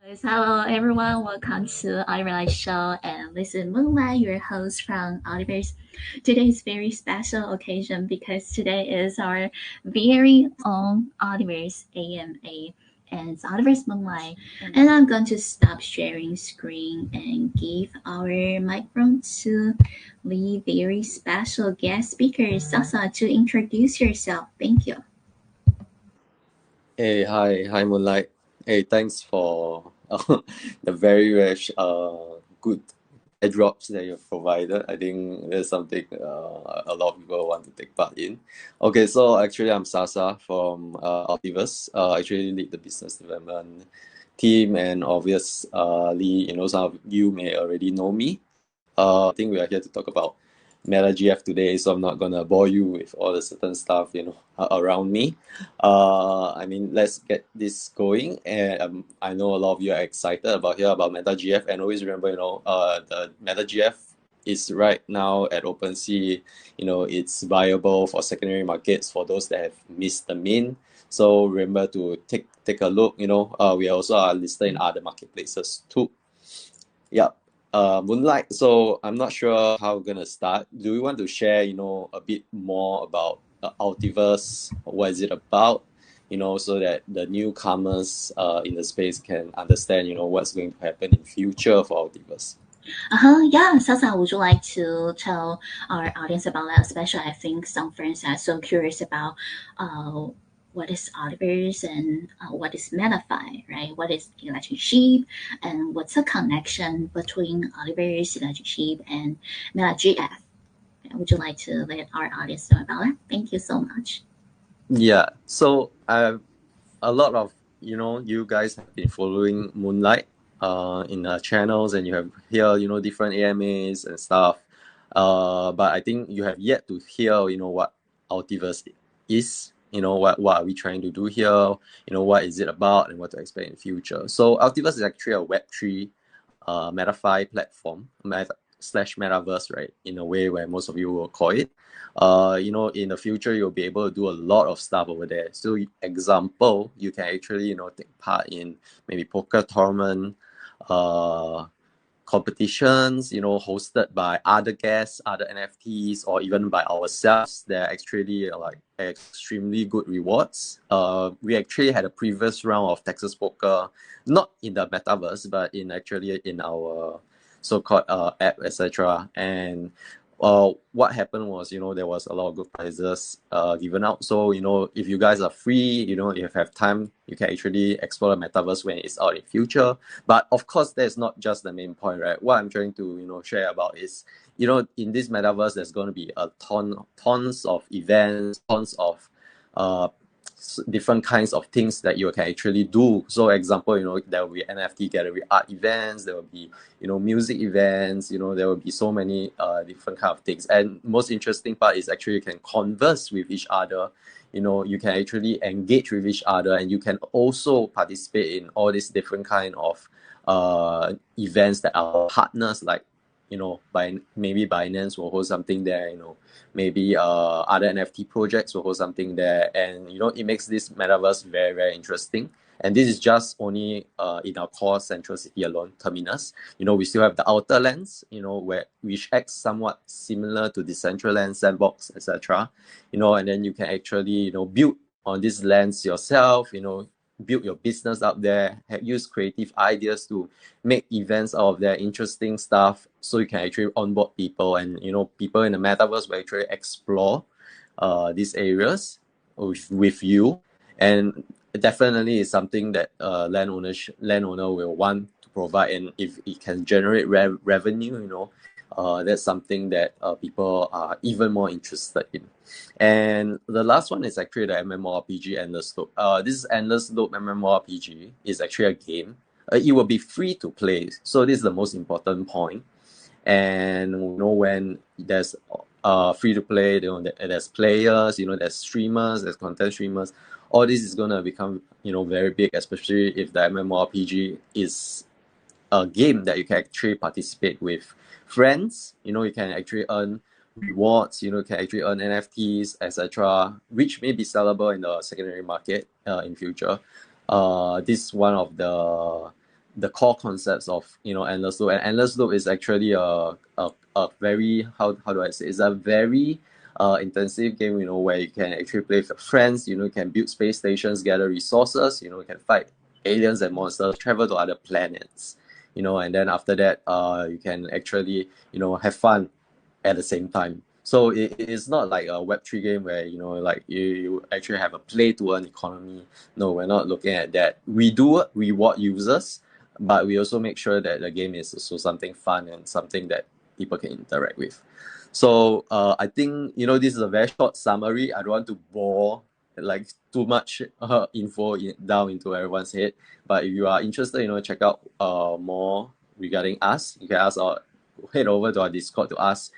Hello everyone, welcome to Ultiverse show, and this is Moonlight, your host from Ultiverse. Today is very special occasion because today is our very own Ultiverse AMA, and it's Ultiverse Moonlight. And I'm going to stop sharing screen and give our microphone to the very special guest speaker, Sasa, to introduce yourself. Thank you. Hey, hi, Moonlight. Hey, thanks for the very good airdrops that you've provided. I think there's something a lot of people want to take part in. Okay, so actually I'm Sasa from Ultiverse. Actually lead the business development team, and obviously, some of you may already know me. I think we are here to talk about MetaGF today, so I'm not gonna bore you with all the certain stuff around me. Let's get this going, and I know a lot of you are excited about MetaGF, and always remember, the MetaGF is right now at OpenSea. It's viable for secondary markets for those that have missed the mint. So remember to take a look. We also are listed in other marketplaces too. Yeah. Moonlight, so I'm not sure how we're gonna start. Do you want to share, a bit more about Ultiverse? What is it about? So that the newcomers in the space can understand, what's going to happen in future for Ultiverse. Yeah, Sasa, would you like to tell our audience about that? Especially, I think some friends are so curious about what is Ultiverse and what is MetaFi, right? What is Electricsheep, and what's the connection between Ultiverse, Electricsheep, and MetaGF? Would you like to let our audience know about that? Thank you so much. Yeah, so a lot of you guys have been following Moonlight in channels, and you have here different AMAs and stuff. But I think you have yet to hear what Ultiverse is. What are we trying to do here? What is it about, and what to expect in the future. So Ultiverse is actually a Web3 MetaFi platform, slash metaverse, right? In a way where most of you will call it. In the future, you'll be able to do a lot of stuff over there. So, example, you can actually, take part in maybe poker tournament, competitions, hosted by other guests, other NFTs, or even by ourselves. They're actually like extremely good rewards. We actually had a previous round of Texas Poker, not in the metaverse, but in our so-called app, etc. And what happened was, there was a lot of good prizes given out. So, if you guys are free, if you have time, you can actually explore the metaverse when it's out in future. But of course, that's not just the main point, right? What I'm trying to, share about is, in this metaverse, there's going to be tons of events, tons of different kinds of things that you can actually do. So example, there will be NFT gallery art events, there will be, music events, there will be so many different kind of things. And most interesting part is actually you can converse with each other. You can actually engage with each other, and you can also participate in all these different kind of events that our partners like, maybe Binance will hold something there, maybe other NFT projects will hold something there, and it makes this metaverse very, very interesting. And this is just only in our core central city alone, Terminus. We still have the outer lands, which acts somewhat similar to Decentraland, Sandbox, etc. And then you can actually build on these lands yourself, build your business up there, use creative ideas to make events out of their interesting stuff, so you can actually onboard people, and people in the metaverse will actually explore these areas with you. And definitely is something that landowner will want to provide, and if it can generate revenue, that's something that people are even more interested in. And the last one is actually the MMORPG Endless Loop. This Endless Loop MMORPG is actually a game. It will be free to play. So this is the most important point. And when there's free to play, there's players, there's streamers, there's content streamers. All this is gonna become very big, especially if the MMORPG is a game that you can actually participate with friends. You can actually earn rewards, you can actually earn NFTs, etc., which may be sellable in the secondary market in future. This is one of the the core concepts of endless loop. And endless loop is actually a very, how do I say, it's a very intensive game, where you can actually play with your friends, you can build space stations, gather resources, you can fight aliens and monsters, travel to other planets, and then after that you can actually have fun at the same time. So it's not like a Web3 game where like you actually have a play to earn economy. No, we're not looking at that. We do reward users, but we also make sure that the game is also something fun and something that people can interact with. So I think this is a very short summary. I don't want to bore like too much info down into everyone's head. But if you are interested, check out more regarding us. You can head over to our Discord to ask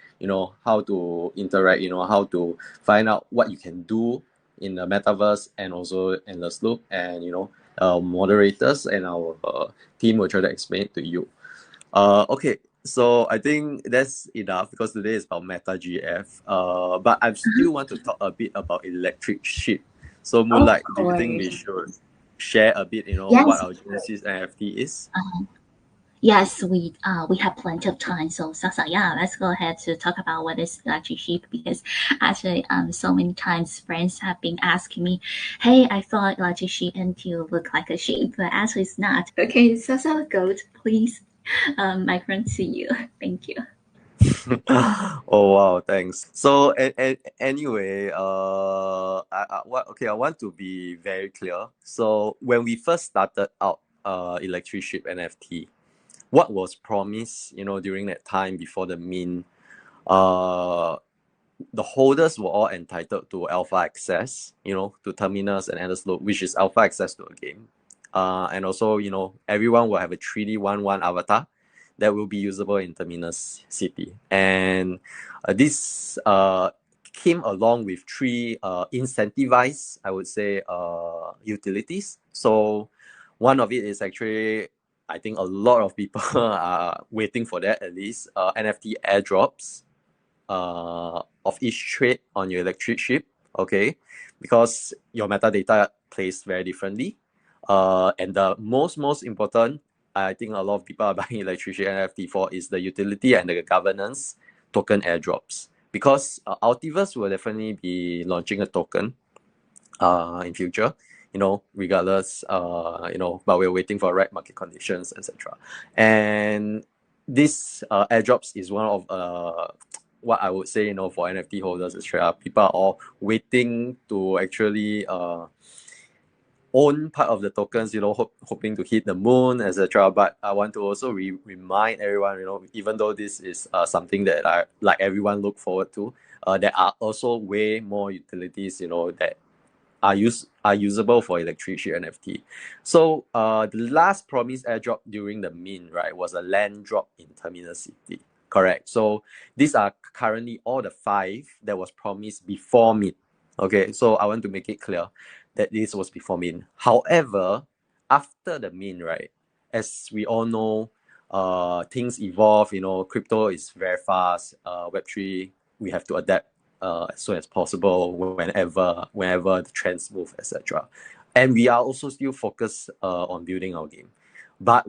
how to interact, how to find out what you can do in the metaverse and also endless loop, and moderators and our team will try to explain it to you. Okay, so I think that's enough because today is about MetaGF. But I still want to talk a bit about Electricsheep. So Moonlight, do you think we should share a bit, Yes. what our Genesis NFT is? Yes, we have plenty of time. So Sasa, yeah, let's go ahead to talk about what is Electricsheep, because actually so many times friends have been asking me, hey, I thought Electricsheep NFT looked like a sheep, but actually it's not. Okay, Sasa, go please. Microphone to you. Thank you. Oh wow, thanks. So anyway, I want to be very clear. So when we first started out Electricsheep NFT, what was promised, during that time before the mint, the holders were all entitled to alpha access, to Terminus and Endless Loop, which is alpha access to a game. And also, everyone will have a 3D11 avatar that will be usable in Terminus City. And this came along with three incentivized, I would say, utilities. So one of it is actually, I think a lot of people are waiting for that, at least, NFT airdrops of each trade on your Electricsheep, okay? Because your metadata plays very differently. And the most important, I think a lot of people are buying Electricsheep NFT for, is the utility and the governance token airdrops. Because Ultiverse will definitely be launching a token in future, regardless, but we're waiting for right market conditions, etc. And this airdrops is one of what I would say, for NFT holders, etc. People are all waiting to actually own part of the tokens, hoping to hit the moon, etc. But I want to also remind everyone, even though this is something that everyone look forward to, there are also way more utilities, that are usable for Electricsheep NFT. So the last promised airdrop during the mint, right, was a land drop in Terminus City. Correct. So these are currently all the 5 that was promised before mint. Okay, so I want to make it clear that this was before mint. However, after the mint, right, as we all know, things evolve. Crypto is very fast. Web3, we have to adapt as soon as possible, whenever the trends move, etc. And we are also still focused on building our game. But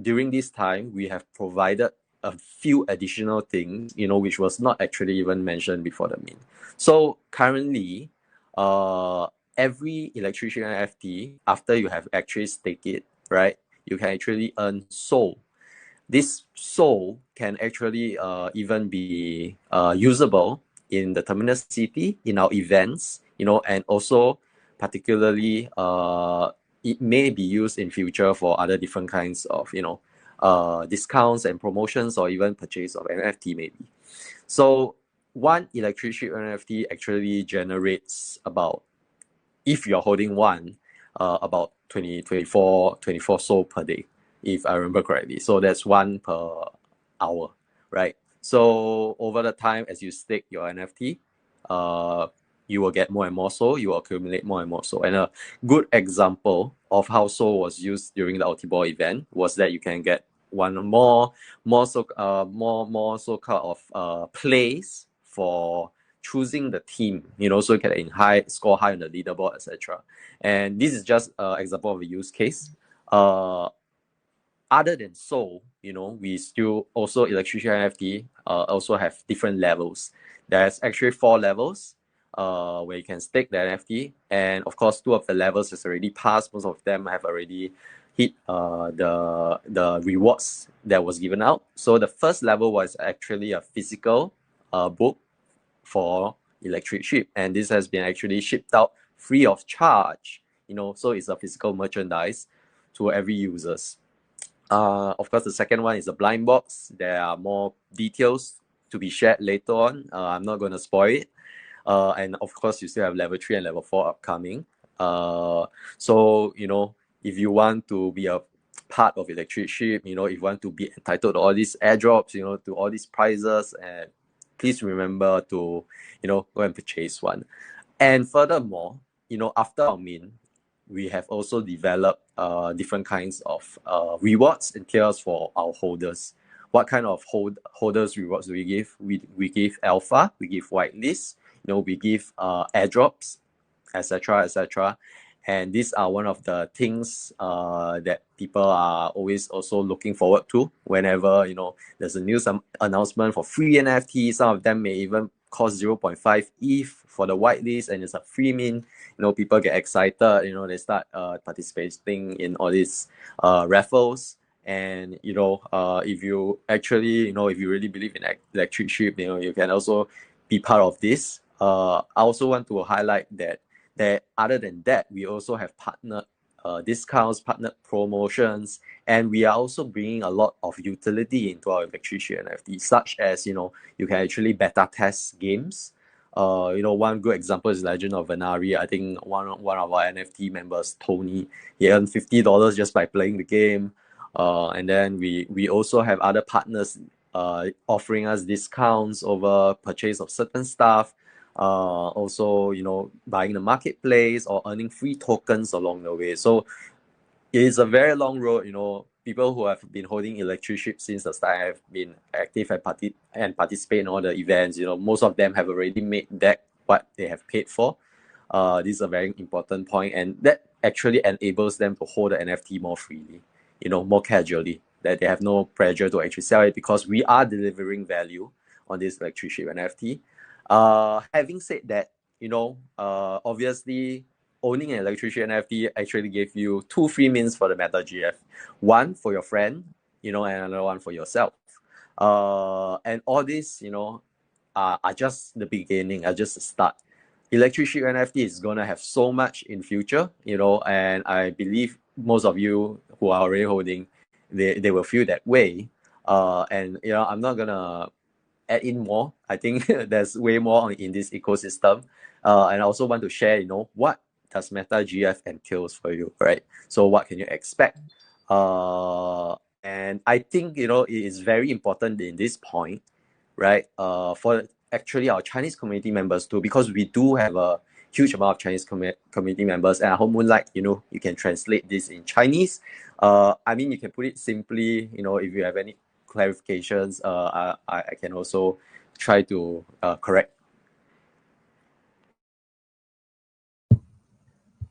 during this time, we have provided a few additional things, which was not actually even mentioned before the mint. So currently, every Electricsheep NFT, after you have actually staked it, right, you can actually earn SOL. This SOL can actually even be usable in the Terminus City, in our events, and also particularly it may be used in future for other different kinds of, discounts and promotions, or even purchase of NFT maybe. So one Electricsheep NFT actually generates about, if you're holding one, about 24 SOL per day, if I remember correctly. So that's 1 per hour, right? So over the time, as you stake your NFT, you will get more and more SOL, you will accumulate more and more SOL. And a good example of how SOL was used during the Ultibor event was that you can get one more so-called of plays for choosing the team, so you can score high on the leaderboard, etc. And this is just an example of a use case. other than Soul, we still also Electricsheep NFT also have different levels. There's actually 4 levels where you can stake the NFT, and of course 2 of the levels has already passed. Most of them have already hit the rewards that was given out. So the first level was actually a physical book for Electricsheep, and this has been actually shipped out free of charge. So it's a physical merchandise to every users. Of course, the second one is a blind box. There are more details to be shared later on. I'm not going to spoil it. And of course, you still have level 3 and level 4 upcoming. So, if you want to be a part of Electricsheep, if you want to be entitled to all these airdrops, to all these prizes, and please remember to, go and purchase one. And furthermore, after our mint, we have also developed different kinds of rewards and tiers for our holders. What kind of holders rewards do we give? We give alpha, we give whitelist, we give airdrops, etc., etc. And these are one of the things that people are always also looking forward to whenever there's a new announcement for free NFT. Some of them may even cost 0.5 ETH for the whitelist, and it's a free mint. People get excited. They start participating in all these raffles. And if you actually if you really believe in Electricsheep, you can also be part of this. I also want to highlight that other than that, we also have partner discounts, partner promotions, and we are also bringing a lot of utility into our Electricsheep NFT, such as you can actually beta test games. One good example is Legend of Venari. I think one of our NFT members, Tony, he earned $50 just by playing the game. And then we also have other partners offering us discounts over purchase of certain stuff. Also, buying the marketplace or earning free tokens along the way. So it is a very long road. People who have been holding Electricsheep since the start have been active and participate in all the events. Most of them have already made that what they have paid for. This is a very important point, and that actually enables them to hold the NFT more freely, more casually, that they have no pressure to actually sell it because we are delivering value on this Electricsheep NFT. Having said that, obviously owning an Electricsheep NFT actually gave you 2 free mints for the MetaGF. One for your friend, and another one for yourself. And all this, are just the beginning, are just the start. Electricsheep NFT is gonna have so much in future, and I believe most of you who are already holding, they will feel that way. And I'm not gonna add in more. I think there's way more in this ecosystem. And I also want to share, what does MetaGF entails for you, right? So what can you expect? And I think, it is very important in this point, right? For actually our Chinese community members too, because we do have a huge amount of Chinese community members, and I hope Moonlight, you can translate this in Chinese. You can put it simply, if you have any clarifications, I can also try to correct.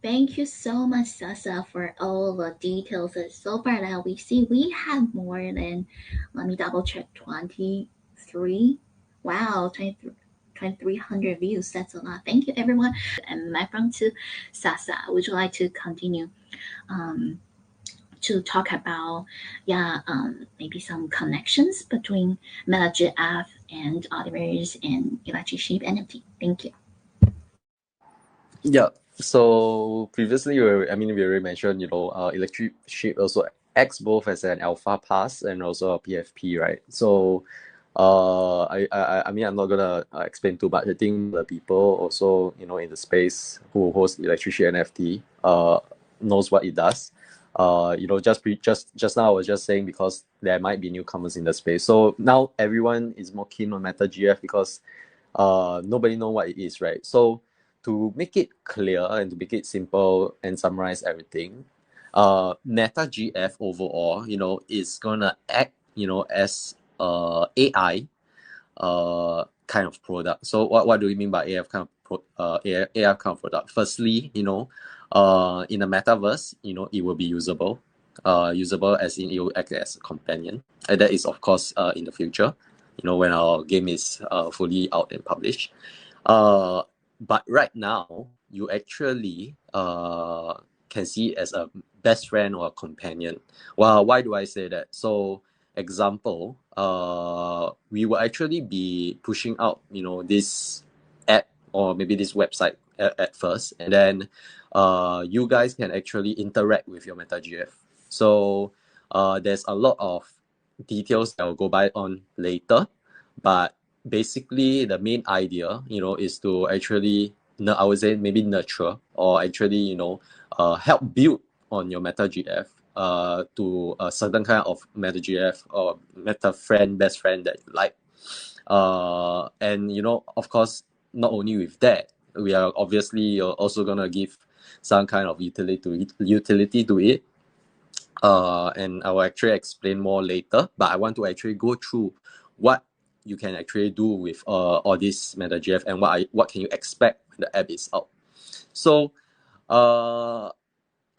Thank you so much, Sasa, for all the details. So far that we see, we have more than, let me double check, 23. Wow, 2,300 views. That's a lot. Thank you, everyone. And my friend to Sasa, would you like to continue to talk about, maybe some connections between MetaGF and Ultiverse and Electricsheep NFT? Thank you. Yeah. So previously, we already mentioned, Electricsheep also acts both as an alpha pass and also a PFP, right? So, I'm not gonna explain too much. I think the people also, in the space who host Electricsheep NFT, knows what it does. Just now I was just saying because there might be newcomers in the space. So now everyone is more keen on MetaGF because nobody know what it is, right? So to make it clear and to make it simple and summarize everything, MetaGF overall, is gonna act, as AI kind of product. So what do we mean by AI kind of product? Firstly, in the metaverse, it will be usable. usable as in it will act as a companion. And that is of course in the future, when our game is fully out and published. But right now, you actually can see it as a best friend or a companion. Well, why do I say that? So, example, we will actually be pushing out, this app or maybe this website at first, and then you guys can actually interact with your MetaGF. So, there's a lot of details that will go by on later, but basically the main idea, is to actually, I would say maybe nurture or actually, help build on your MetaGF to a certain kind of MetaGF or meta friend, best friend that you like. And of course, not only with that, we are obviously also gonna give some kind of utility to it. And I will actually explain more later, but I want to actually go through what you can actually do with all this MetaGF and what can you expect when the app is out. So I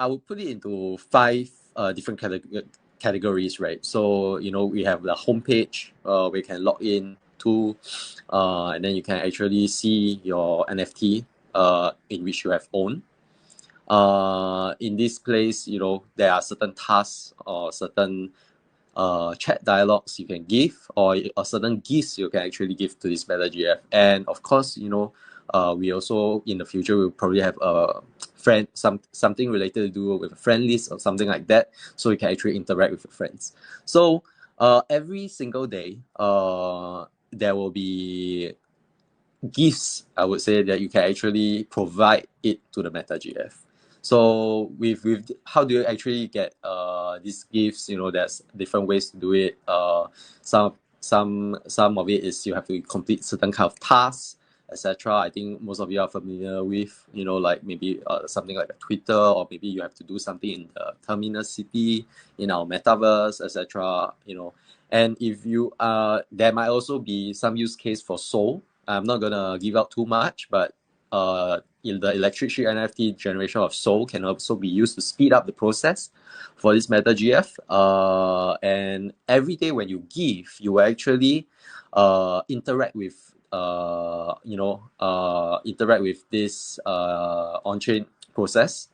will put it into 5 different categories, right? So we have the homepage where you can log in to, and then you can actually see your NFT in which you have owned. In this place, there are certain tasks or certain chat dialogues you can give, or certain gifts you can actually give to this MetaGF. And of course, we also in the future will probably have a friend, something related to do with a friend list or something like that, so you can actually interact with your friends. So every single day, there will be gifts, I would say, that you can actually provide it to the MetaGF. So with how do you actually get these gifts? There's different ways to do it. Some of it is you have to complete certain kind of tasks, etc. I think most of you are familiar with, like maybe something like a Twitter, or maybe you have to do something in the Terminus City, in our metaverse, etc. And if you there might also be some use case for Soul. I'm not gonna give out too much, but in the Electricsheep NFT generation of Soul can also be used to speed up the process for this MetaGF. And every day when you give, you will actually interact with this on-chain process,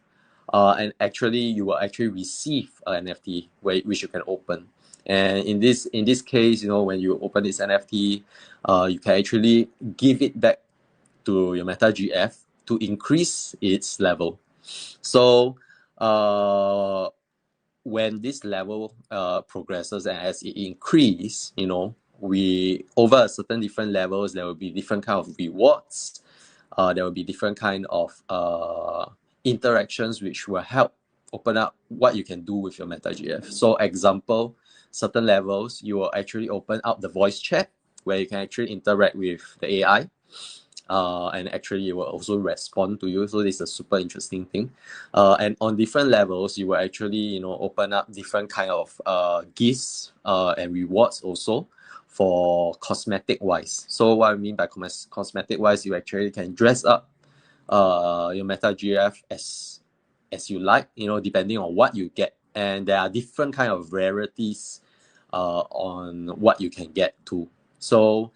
and actually you will actually receive an NFT which you can open. And in this case, when you open this NFT, you can actually give it back to your MetaGF to increase its level. So when this level progresses and as it increases, we over a certain different levels, there will be different kind of rewards. There will be different kind of interactions which will help open up what you can do with your MetaGF. So example, certain levels, you will actually open up the voice chat where you can actually interact with the AI. And actually it will also respond to you. So this is a super interesting thing. And on different levels, you will actually, open up different kind of gifts and rewards also for cosmetic wise. So what I mean by cosmetic wise, you actually can dress up your MetaGF as you like, depending on what you get. And there are different kind of rarities on what you can get too. So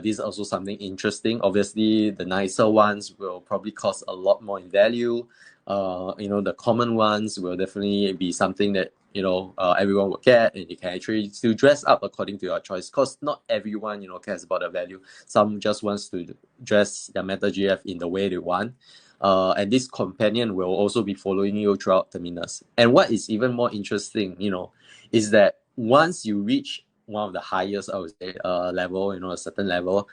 this is also something interesting. Obviously, the nicer ones will probably cost a lot more in value. The common ones will definitely be something that everyone will get, and you can actually still dress up according to your choice. Because not everyone cares about the value. Some just wants to dress their MetaGF in the way they want. And this companion will also be following you throughout Terminus. And what is even more interesting, is that once you reach one of the highest, I would say, level, a certain level,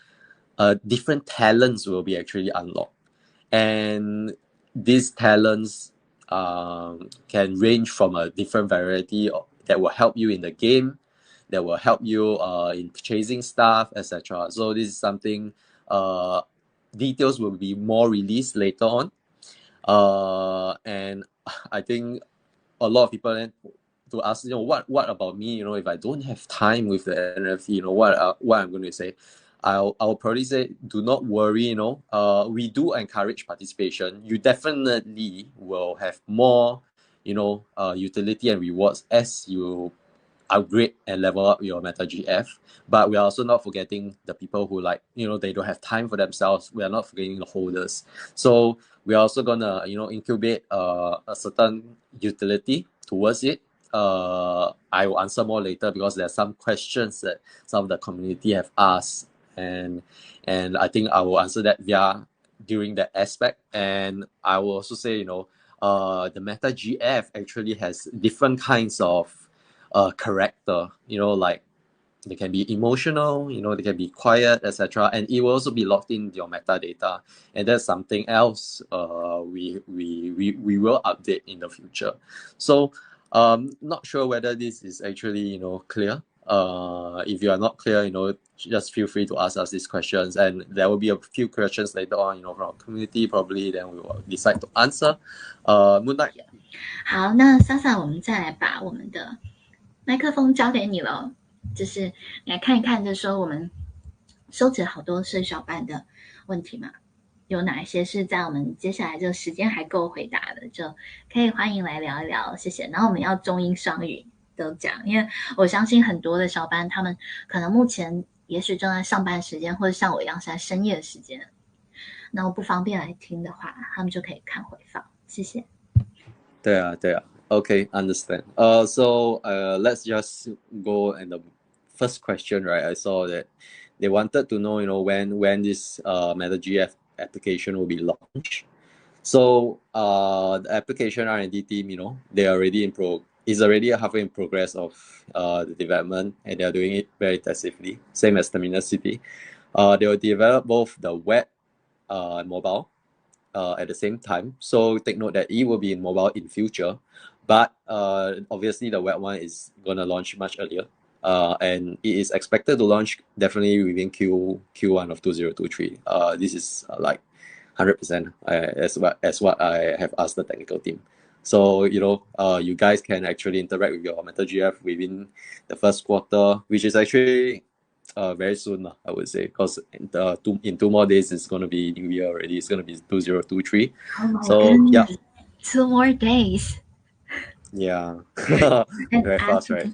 different talents will be actually unlocked. And these talents can range from a different variety that will help you in the game, that will help you in chasing stuff, etc. So this is something, details will be more released later on. And I think a lot of people then to ask, what about me, if I don't have time with the NFT, what I'm going to say. I'll probably say, do not worry, we do encourage participation. You definitely will have more, utility and rewards as you upgrade and level up your MetaGF. But we are also not forgetting the people who they don't have time for themselves. We are not forgetting the holders. So we are also gonna, incubate a certain utility towards it. I will answer more later because there are some questions that some of the community have asked, and I think I will answer that during that aspect. And I will also say, the MetaGF actually has different kinds of character, like they can be emotional, they can be quiet, etc. And it will also be locked in your metadata, and that's something else we will update in the future. So not sure whether this is actually clear. If you are not clear, just feel free to ask us these questions, and there will be a few questions later on, from our community probably, then we will decide to answer. Moonlight. 好，那Sasa，我们再来把我们的麦克风交给你了，就是你来看一看，就是说我们收集了好多是小班的问题嘛，有哪一些是在我们接下来这个时间还够回答的，就可以欢迎来聊一聊，谢谢。然后我们要中英双语都讲，因为我相信很多的小班他们可能目前也许正在上班时间，或者像我一样是在深夜的时间，那我不方便来听的话，他们就可以看回放，谢谢。对啊。Okay, understand. So let's just go and the first question, right? I saw that they wanted to know, when this MetaGF application will be launched. So the application R&D team, they are already is already halfway in progress of the development, and they are doing it very intensively. Same as Terminus City. They will develop both the web and mobile at the same time. So take note that it will be in mobile in future. But obviously the web one is going to launch much earlier. And it is expected to launch definitely within Q1 of 2023. This is like 100% as what I have asked the technical team. So, you guys can actually interact with your MetaGF within the first quarter, which is actually very soon, I would say, because in 2 more days it's going to be New Year already. It's going to be 2023. Oh my so goodness. yeah, 2 more days. Yeah. Very fast, right?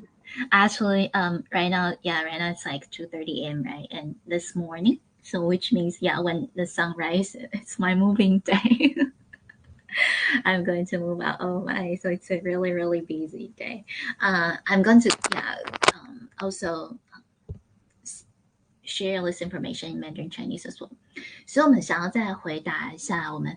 Actually, right now it's like 2:30 a.m. right, and this morning, so which means when the sun rises, it's my moving day. I'm going to move out. Oh my, so it's a really, really busy day. I'm going to also share this information in Mandarin Chinese as well. 所以我们想要再回答一下我们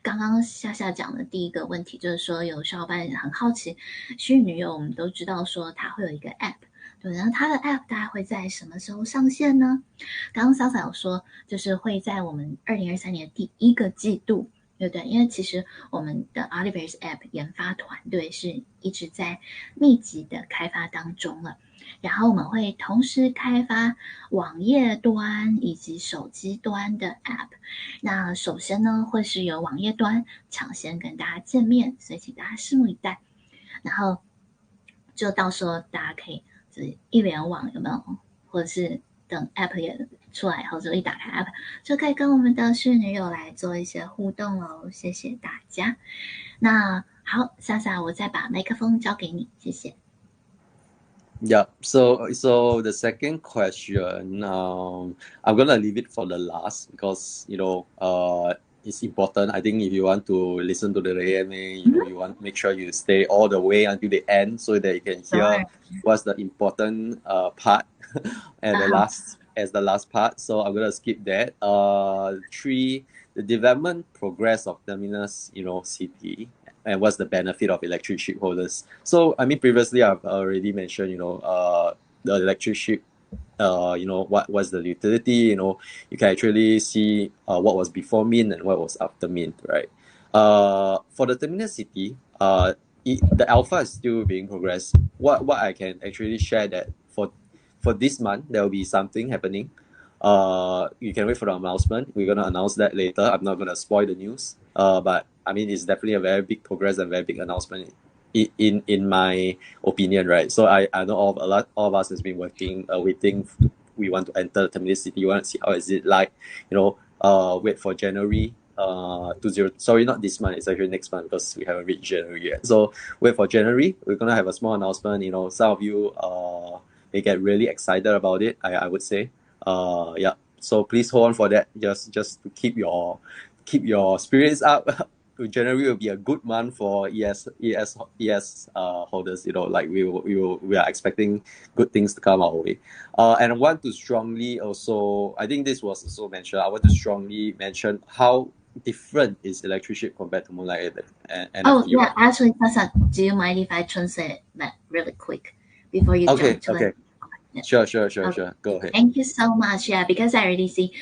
刚刚夏讲的第一个问题，就是说有小伙伴很好奇，虚拟女友我们都知道说它会有一个 app， 对，那它的 app 大概会在什么时候上线呢？刚刚Sasa有说，就是会在我们2023年第1个季度，对不对？因为其实我们的 Ultiverse app 研发团队是一直在密集的开发当中了。然后我们会同时开发网页端以及手机端的 app。那首先呢，会是由网页端抢先跟大家见面，所以请大家拭目以待。然后就到时候大家可以就是一联网有没有？或者是等 app 也出来以后，就一打开 app 就可以跟我们的虚拟女友来做一些互动哦。谢谢大家。那好，Sasa，我再把麦克风交给你，谢谢。Yeah, so the second question, I'm gonna leave it for the last because it's important. I think if you want to listen to the AMA, you want to make sure you stay all the way until the end so that you can hear what's the important part and the last part. So I'm gonna skip that. 3, the development progress of Terminus, City. And what's the benefit of Electricsheep holders? So, I mean, previously I've already mentioned, the Electricsheep, what was the utility, you can actually see what was before mint and what was after mint, right? For the Terminus City, the alpha is still being progressed. What I can actually share that for this month, there will be something happening. You can wait for the announcement. We're going to announce that later. I'm not going to spoil the news. But I mean, it's definitely a very big progress and very big announcement in my opinion, right? So I know all of us has been waiting. We want to enter Terminus City. We want to see how is it like. Wait for January sorry, not this month, it's actually next month because we haven't reached January yet. So wait for January. We're gonna have a small announcement. Some of you may get really excited about it, I would say. Yeah. So please hold on for that. Just to keep your spirits up. January will be a good month for ES holders. Like we are expecting good things to come our way. And I want to strongly also, I think this was also mentioned. I want to strongly mention how different is Electricsheep compared to Moonlight NFT. Oh yeah, actually, Sasa, do you mind if I translate that really quick before you jump to it? Sure. Go ahead. Thank you so much. Yeah, because I already see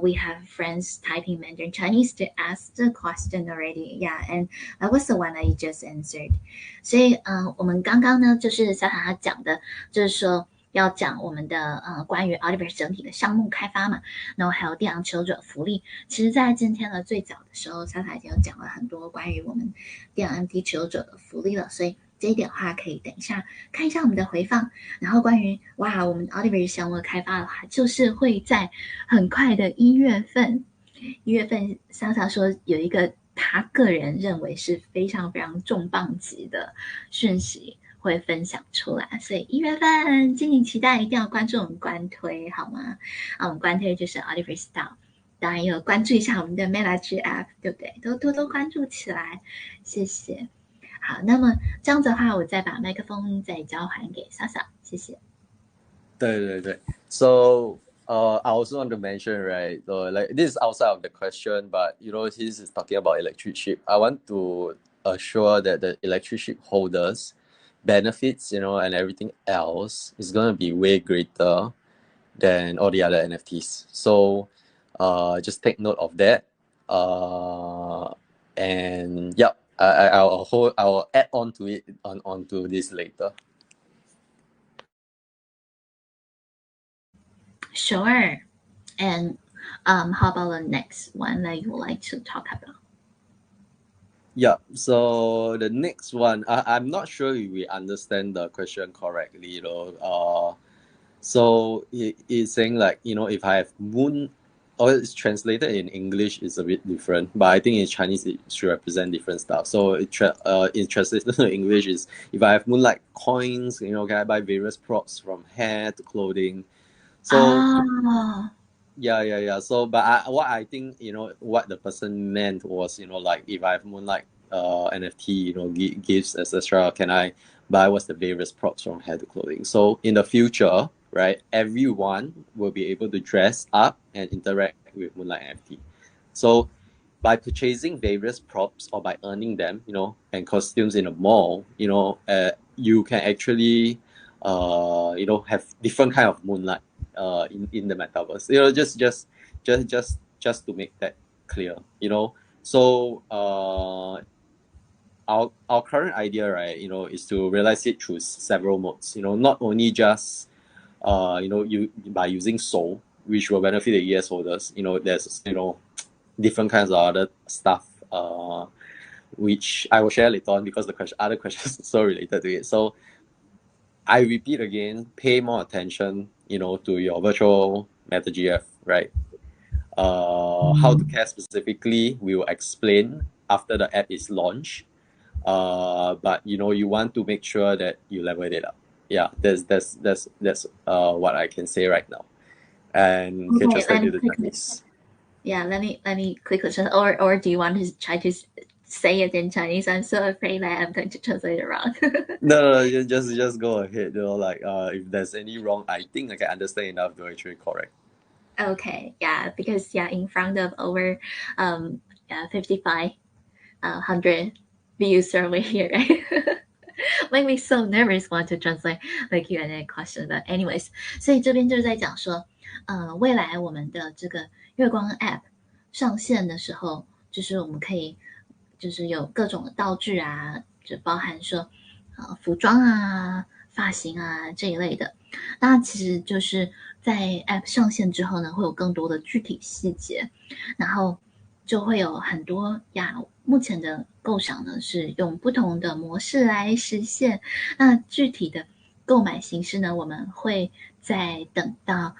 we have friends typing Mandarin Chinese to ask the question already. Yeah, and that was the one that you just answered. 所以我们刚刚呢，就是小塔他讲的，就是说要讲我们的关于 Ultiverse 整体的项目开发嘛，然后还有电羊持有者福利。其实，在今天的最早的时候，小塔已经有讲了很多关于我们电羊 NFT 持有者的福利了，所以这一点的话，可以等一下看一下我们的回放。然后关于我们 Ultiverse 项目的开发的话，就是会在很快的1月份，Sasa 说有一个他个人认为是非常非常重磅级的讯息会分享出来，所以1月份敬请期待，一定要关注我们官推好吗？我们官推就是 UltiverseDAO， 当然也有关注一下我们的 MetaGF， 对不对？都多多关注起来，谢谢。好，那么这样子的话，我再把麦克风再交还给Sasa，谢谢。对。So I also want to mention, right? Like this is outside of the question, but this is talking about Electricsheep. I want to assure that the Electricsheep holders benefits, and everything else is going to be way greater than all the other NFTs. So just take note of that. And yeah, I'll add on to it onto this later. Sure. And how about the next one that you would like to talk about? Yeah, so the next one, I'm not sure if we understand the question correctly, so it's saying like, if I have moon, or it's translated in English, it's a bit different, but I think in Chinese it should represent different stuff. So in translated to English is, if I have moonlight coins, can I buy various props from hair to clothing? So yeah. So, but what I think, what the person meant was, like if I have moonlight NFT, gifts, etc., can I buy what's the various props from hair to clothing? So in the future, right, everyone will be able to dress up and interact with Moonlight NFT. So by purchasing various props or by earning them, and costumes in a mall, you can actually, have different kind of Moonlight in the metaverse. Just to make that clear, So our current idea, right, is to realize it through several modes. Not only just you by using Soul, which will benefit the ES holders. There's different kinds of other stuff, which I will share later on because the other questions are so related to it. So I repeat again, pay more attention, to your virtual MetaGF, right? How to care specifically, we will explain after the app is launched. But you want to make sure that you level it up. Yeah, that's what I can say right now. And okay, can just do the Chinese. Yeah, let me quickly translate. Or do you want to try to say it in Chinese? I'm so afraid that I'm going to translate it wrong. No, just go ahead. If there's any wrong, I think I can understand enough to actually correct. Okay, yeah, because in front of over 5,500 views over here, right? Make me so nervous want to translate the Q&A question. But anyways, 所以这边就是在讲说，未来我们的这个月光 App 上线的时候，就是我们可以就是有各种的道具啊，就包含说服装啊、发型啊这一类的。那其实就是在 App 上线之后呢，会有更多的具体细节，然后就会有很多目前的构想呢是用不同的模式来实现。那具体的购买形式呢，我们会在等到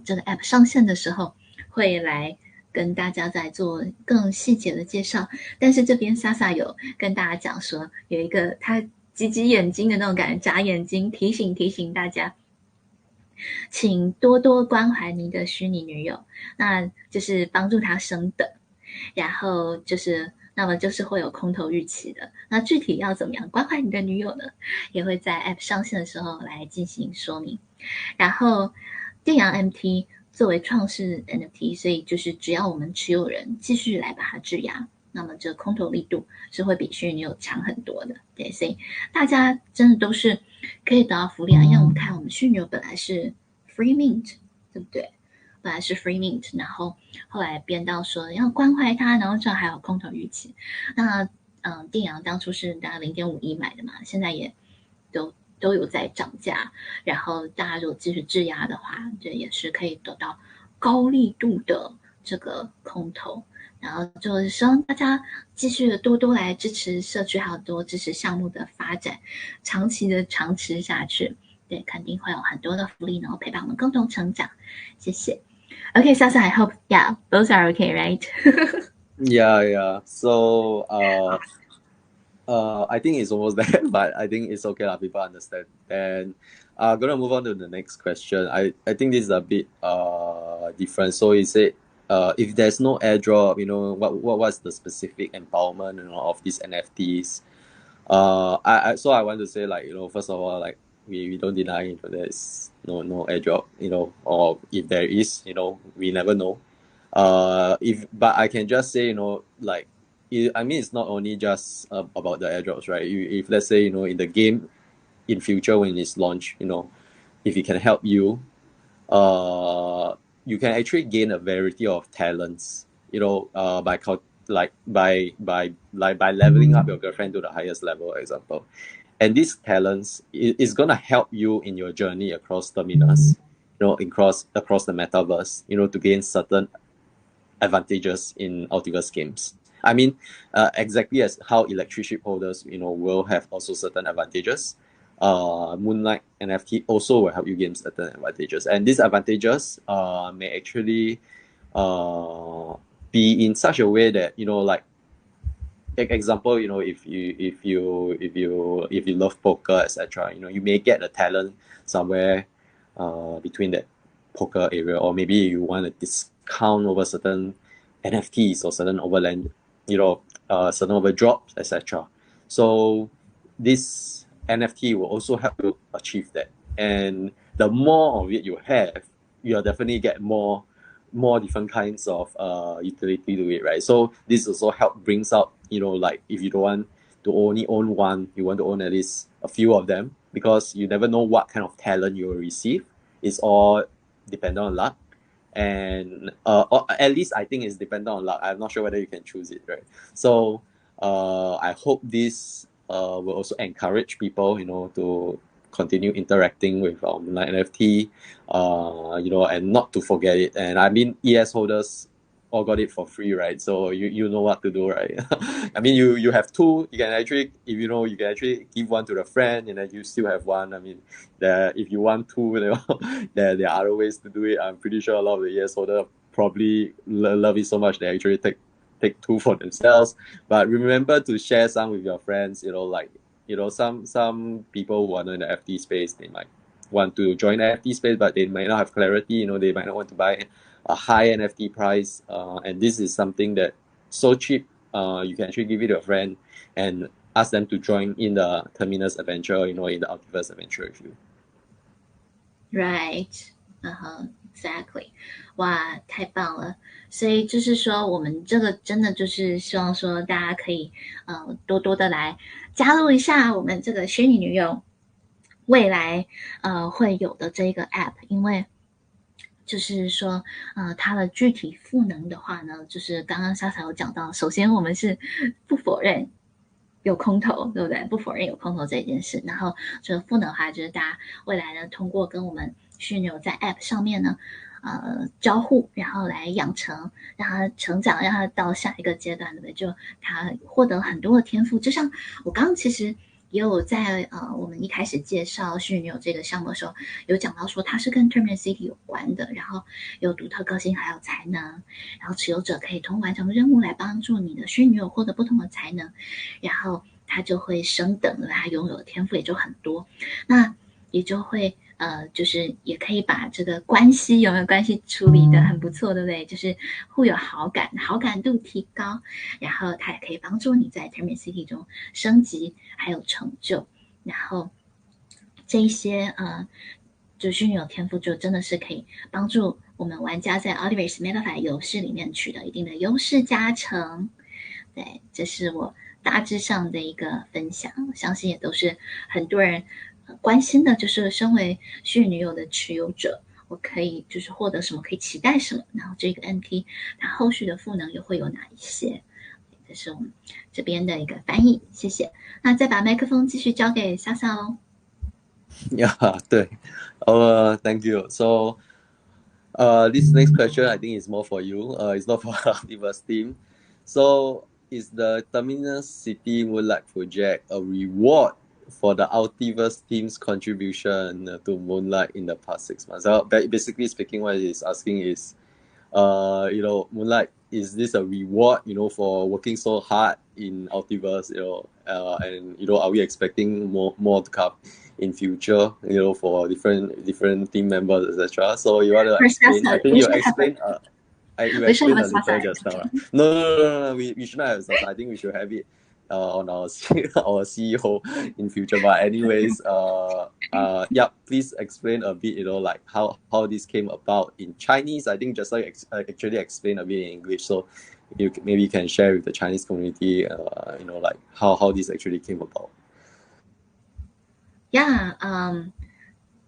这个 App 上线的时候会来跟大家再做更细节的介绍。但是这边莎莎有跟大家讲说，有一个她挤挤眼睛的那种感觉，眨眼睛，提醒大家，请多多关怀您的虚拟女友，那就是帮助她升等，然后就是那么就是会有空投预期的。那具体要怎么样关怀你的女友呢？也会在 App 上线的时候来进行说明。然后电阳 MT 作为创世 NFT， 所以就是只要我们持有人继续来把它质押，那么这空投力度是会比虚拟女友强很多的。对，所以大家真的都是可以得到福利啊。因为我们看我们虚拟女友本来是 free mint， 对不对？本来是 free mint， 然后后来变到说要关怀它，然后这还有空头预期。那电阳当初是大概 0.51 买的嘛，现在也都有在涨价，然后大家如果继续质押的话，这也是可以得到高力度的这个空头。然后就是希望大家继续的多多来支持社区，还有多支持项目的发展，长期的长持下去。对，肯定会有很多的福利，然后陪伴我们共同成长。谢谢。Okay, Sasa, I hope, yeah, those are okay, right? Yeah. So, I think it's almost there, but I think it's okay. People understand. And gonna move on to the next question. I think this is a bit different. So you said if there's no airdrop, what's the specific empowerment of these NFTs? So I want to say first of all we don't deny there's no airdrop, or if there is, we never know. But I can just say, it's not only just about the airdrops, right? If let's say, in the game in future when it's launched, if it can help you, you can actually gain a variety of talents, by leveling up your girlfriend to the highest level, for example. And these talents is gonna help you in your journey across Terminus, across the metaverse, to gain certain advantages in Ultiverse games. I mean, exactly as how Electricsheep holders, will have also certain advantages. Moonlight NFT also will help you gain certain advantages, and these advantages may actually be in such a way that example, if you love poker, etc., you may get a talent somewhere between that poker area, or maybe you want a discount over certain NFTs or certain overland, certain overdrops, etc. So this NFT will also help you achieve that, and the more of it you have, you'll definitely get more different kinds of utility to it, right? So this also brings out, if you don't want to only own one, you want to own at least a few of them, because you never know what kind of talent you will receive. It's all dependent on luck, and or at least I think it's dependent on luck. I'm not sure whether you can choose it, right? So I hope this will also encourage people, to continue interacting with Moonlight NFT, and not to forget it. And I mean, ES holders all got it for free, right? So you know what to do, right? I mean, you have two. You can actually, if you can actually give one to the friend, and then you still have one. I mean, if you want two, there are other ways to do it. I'm pretty sure a lot of the ES holders probably love it so much they actually take two for themselves. But remember to share some with your friends. Some people who are in the FT space, they might want to join the FT space, but they might not have clarity. They might not want to buy a high NFT price, and this is something that so cheap. You can actually give it to a friend and ask them to join in the Terminus adventure, in the Ultiverse adventure with you. Right. Exactly. 哇，太棒了！所以就是说，我们这个真的就是希望说，大家可以多多的来加入一下我们这个虚拟女友未来会有的这个 app， 因为就是说它的具体赋能的话呢，就是刚刚莎莎有讲到，首先我们是不否认有空投，对不对？不否认有空投这件事，然后这个赋能的话，就是大家未来呢通过跟我们虚拟女友在 app 上面呢交互，然后来养成，让他成长，让他到下一个阶段，对不对？就他获得很多的天赋。就像我刚刚其实也有在我们一开始介绍虚拟女友这个项目的时候，有讲到说它是跟 Terminus City 有关的，然后有独特个性还有才能，然后持有者可以通过完成任务来帮助你的虚拟女友获得不同的才能，然后它就会升等了，它拥有的天赋也就很多，那也就会就是也可以把这个关系有没有关系处理的很不错，对不对？就是互有好感，好感度提高，然后它也可以帮助你在 Terminus City 中升级还有成就，然后这一些就虚拟有天赋就真的是可以帮助我们玩家在 Ultiverse MetaGF 游戏里面取得一定的优势加成。对，这是我大致上的一个分享，相信也都是很多人关心的，就是身为虚拟女友的持有者，我可以就是获得什么，可以期待什么，然后这个 NT 它后续的赋能又会有哪一些？这是我们这边的一个翻译，谢谢。那再把麦克风继续交给莎莎喽。Yeah, 对。Thank you. So, this next question I think is more for you. It's not for our Ultiverse team. So, is the Terminus City Moonlight project a reward for the Ultiverse team's contribution to Moonlight in the past 6 months? So, basically speaking, what he's asking is, Moonlight, is this a reward, for working so hard in Ultiverse, and, are we expecting more to come in future, for different team members, etc. So you want to explain? I think you explained. You explained a little just now. No. We should not have Sasa. I think we should have it on our CEO in future. But anyways, please explain a bit. Like how this came about in Chinese. I think just like actually explain a bit in English. So you maybe can share with the Chinese community. Like how this actually came about. Yeah.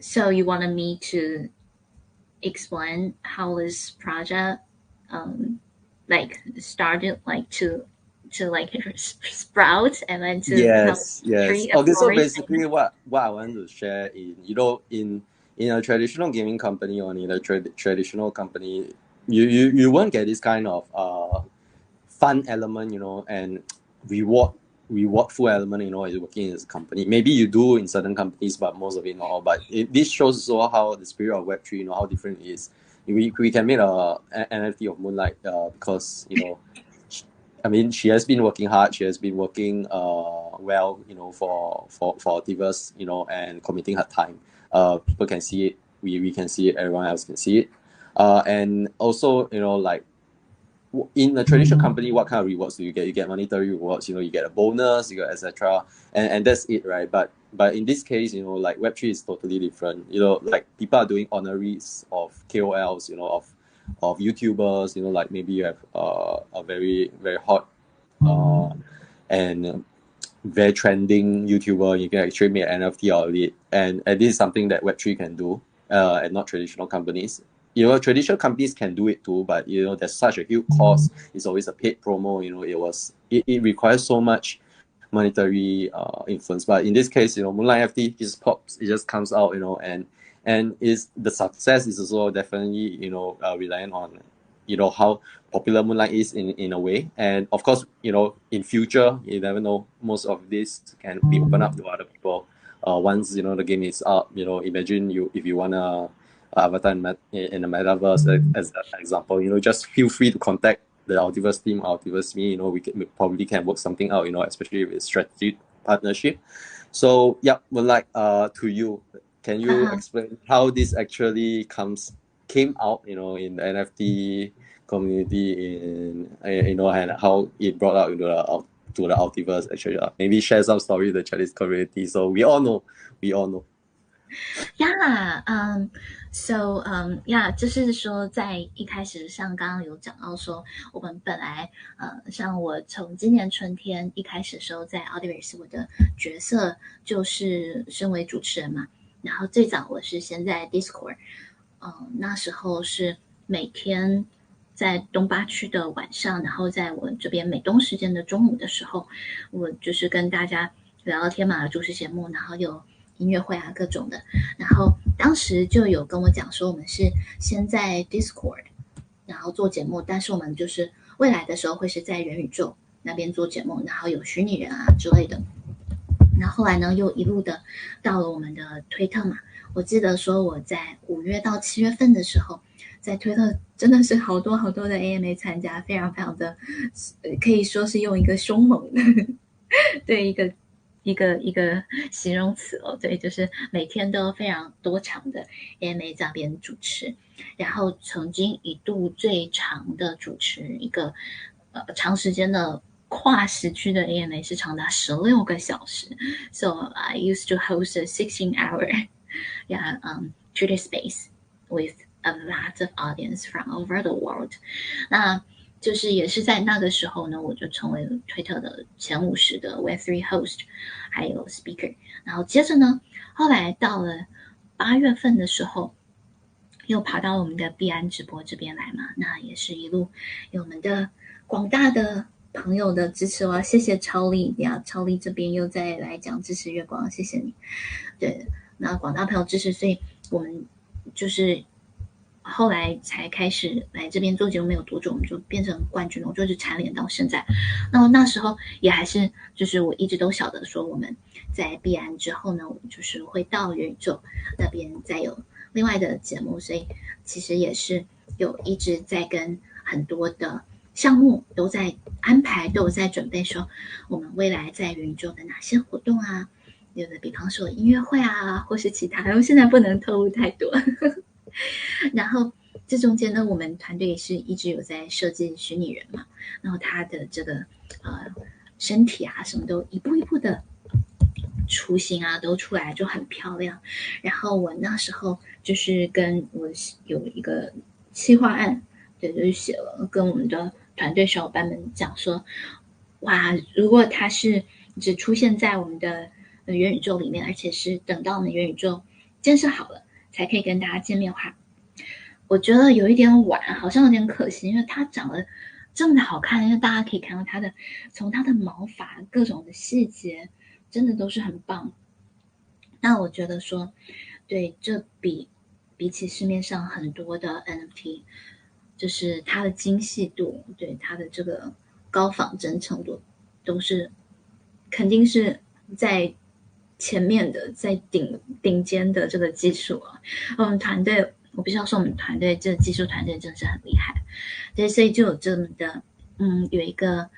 So you wanted me to explain how this project started to sprout and then to yes. Okay, so flourish. basically what I want to share is, in a traditional gaming company or in a traditional company, you won't get this kind of fun element, and rewardful element, is working in this company. Maybe you do in certain companies, but most of it not. But this shows also how the spirit of Web3, how different it is. We can make an NFT of Moonlight because, I mean, she has been working hard. She has been working well, for Ultiverse, and committing her time. People can see it. We can see it. Everyone else can see it. And also, like in a traditional company, what kind of rewards do you get? You get monetary rewards. You get a bonus. You get etc. And that's it, right? But in this case, like Web3 is totally different. Like people are doing honorees of KOLs. Of YouTubers, like maybe you have a very, very hot and very trending YouTuber, you can actually make an NFT out of it. And this is something that Web3 can do, and not traditional companies. Traditional companies can do it too, but there's such a huge cost. It's always a paid promo. It requires so much monetary influence. But in this case, Moonlight NFT just pops, it just comes out, and is the success is also definitely reliant on how popular Moonlight is in a way. And of course, in future, you never know, most of this can be opened up to other people once the game is up. Imagine if you want to avatar in the metaverse as an example, just feel free to contact the Ultiverse team, Ultiverse me. We probably can work something out, especially with strategic partnership. So Moonlight, to you, can you explain how this actually came out, in the NFT community, and how it brought out to the Ultiverse actually? Maybe share some story with the Chinese community so we all know. Yeah, yeah, 就是说在一开始像刚刚有讲到说，我们本来像我从今年春天一开始的时候，在 Ultiverse 我的角色就是身为主持人嘛，然后最早我是先在 Discord，那时候是每天在东八区的晚上，然后在我这边美东时间的中午的时候，我就是跟大家聊聊天嘛，主持节目，然后有音乐会啊各种的，然后当时就有跟我讲说，我们是先在 Discord 然后做节目，但是我们就是未来的时候会是在元宇宙那边做节目，然后有虚拟人啊之类的，然后后来呢，又一路的到了我们的推特嘛。我记得说我在5月到7月份的时候，在推特真的是好多好多的 AMA 参加，非常非常的，可以说是用一个凶猛的对一个形容词哦，对，就是每天都非常多场的 AMA 在那边主持，然后曾经一度最长的主持一个长时间的跨时区的 AMA 是长达16个小时。So I used to host a 16-hour Twitter space with a lot of audience from over the world. 那就是也是在那个时候呢，我就成为了推特的前50的 Web3 host， 还有 speaker。然后接着呢，后来到了8月份的时候，又跑到我们的币安直播这边来嘛，那也是一路有我们的广大的朋友的支持，我要谢谢超力呀，超力这边又再来讲支持月光，谢谢你。对，那广大朋友支持，所以我们就是后来才开始来这边做节目，没有多久我们就变成冠军了，我就是蝉联到现在。那时候也还是就是我一直都晓得说我们在币安之后呢，我们就是会到元宇宙那边再有另外的节目，所以其实也是有一直在跟很多的项目都在安排，都有在准备说我们未来在元宇宙的哪些活动啊，有的比方说音乐会啊，或是其他，然后现在不能透露太多。然后这中间呢，我们团队也是一直有在设计虚拟人嘛，然后他的这个身体啊什么都一步一步的雏形啊都出来，就很漂亮。然后我那时候就是跟我有一个企划案，对，就是写了跟我们的团队小伙伴们讲说，哇，如果他是只出现在我们的元宇宙里面，而且是等到我们元宇宙建设好了才可以跟大家见面的话，我觉得有一点晚，好像有点可惜，因为它长得这么的好看，因为大家可以看到它的从它的毛发各种的细节，真的都是很棒。那我觉得说，对，这比起市面上很多的 NFT，就是它的精细度，对它的这个高仿真程度，都是肯定是在前面的，在顶尖的这个技术啊。我们团队，我必须要说，我们团队这个技术团队真的是很厉害，对，所以就有这么的，有一个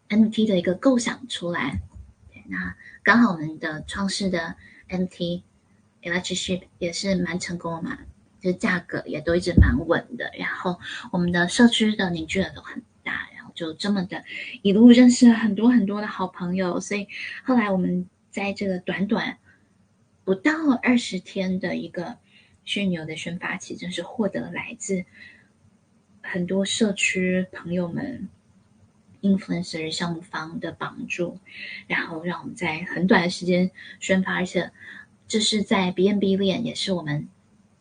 NFT 的一个构想出来。那刚好我们的创世的 NFT Electricsheep 也是蛮成功的嘛，就价格也都一直蛮稳的，然后我们的社区的凝聚力都很大，然后就这么的一路认识了很多很多的好朋友，所以后来我们在这个短短不到20天的一个虚拟的宣发期，真是获得来自很多社区朋友们influencer 项目方的帮助，然后让我们在很短的时间宣发，而且这是在 BNB 链，也是我们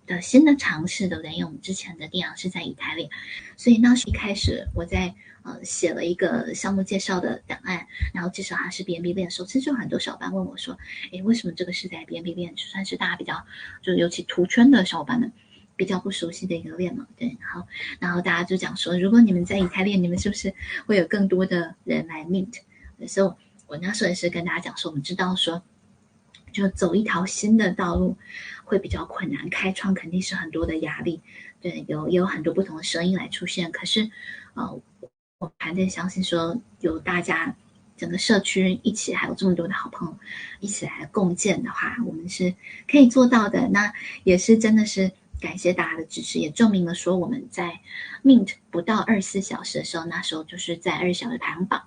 的新的尝试，对不对？因为我们之前的电阳是在以太链，所以那时一开始我在写了一个项目介绍的档案，然后介绍它是 BNB 链的时候，其实就有很多小伙伴问我说，为什么这个是在 BNB 链？就算是大家比较，就是尤其图圈的小伙伴们比较不熟悉的一个链嘛，对，然后大家就讲说，如果你们在以太链，你们是不是会有更多的人来 mint？ 所以我那时候也是跟大家讲说，我们知道说，就走一条新的道路会比较困难，开创肯定是很多的压力，对，也有很多不同的声音来出现。可是，我团队相信说，有大家整个社区一起，还有这么多的好朋友一起来共建的话，我们是可以做到的。那也是真的是感谢大家的支持，也证明了说我们在 mint 不到24小时的时候，那时候就是在20小时排行榜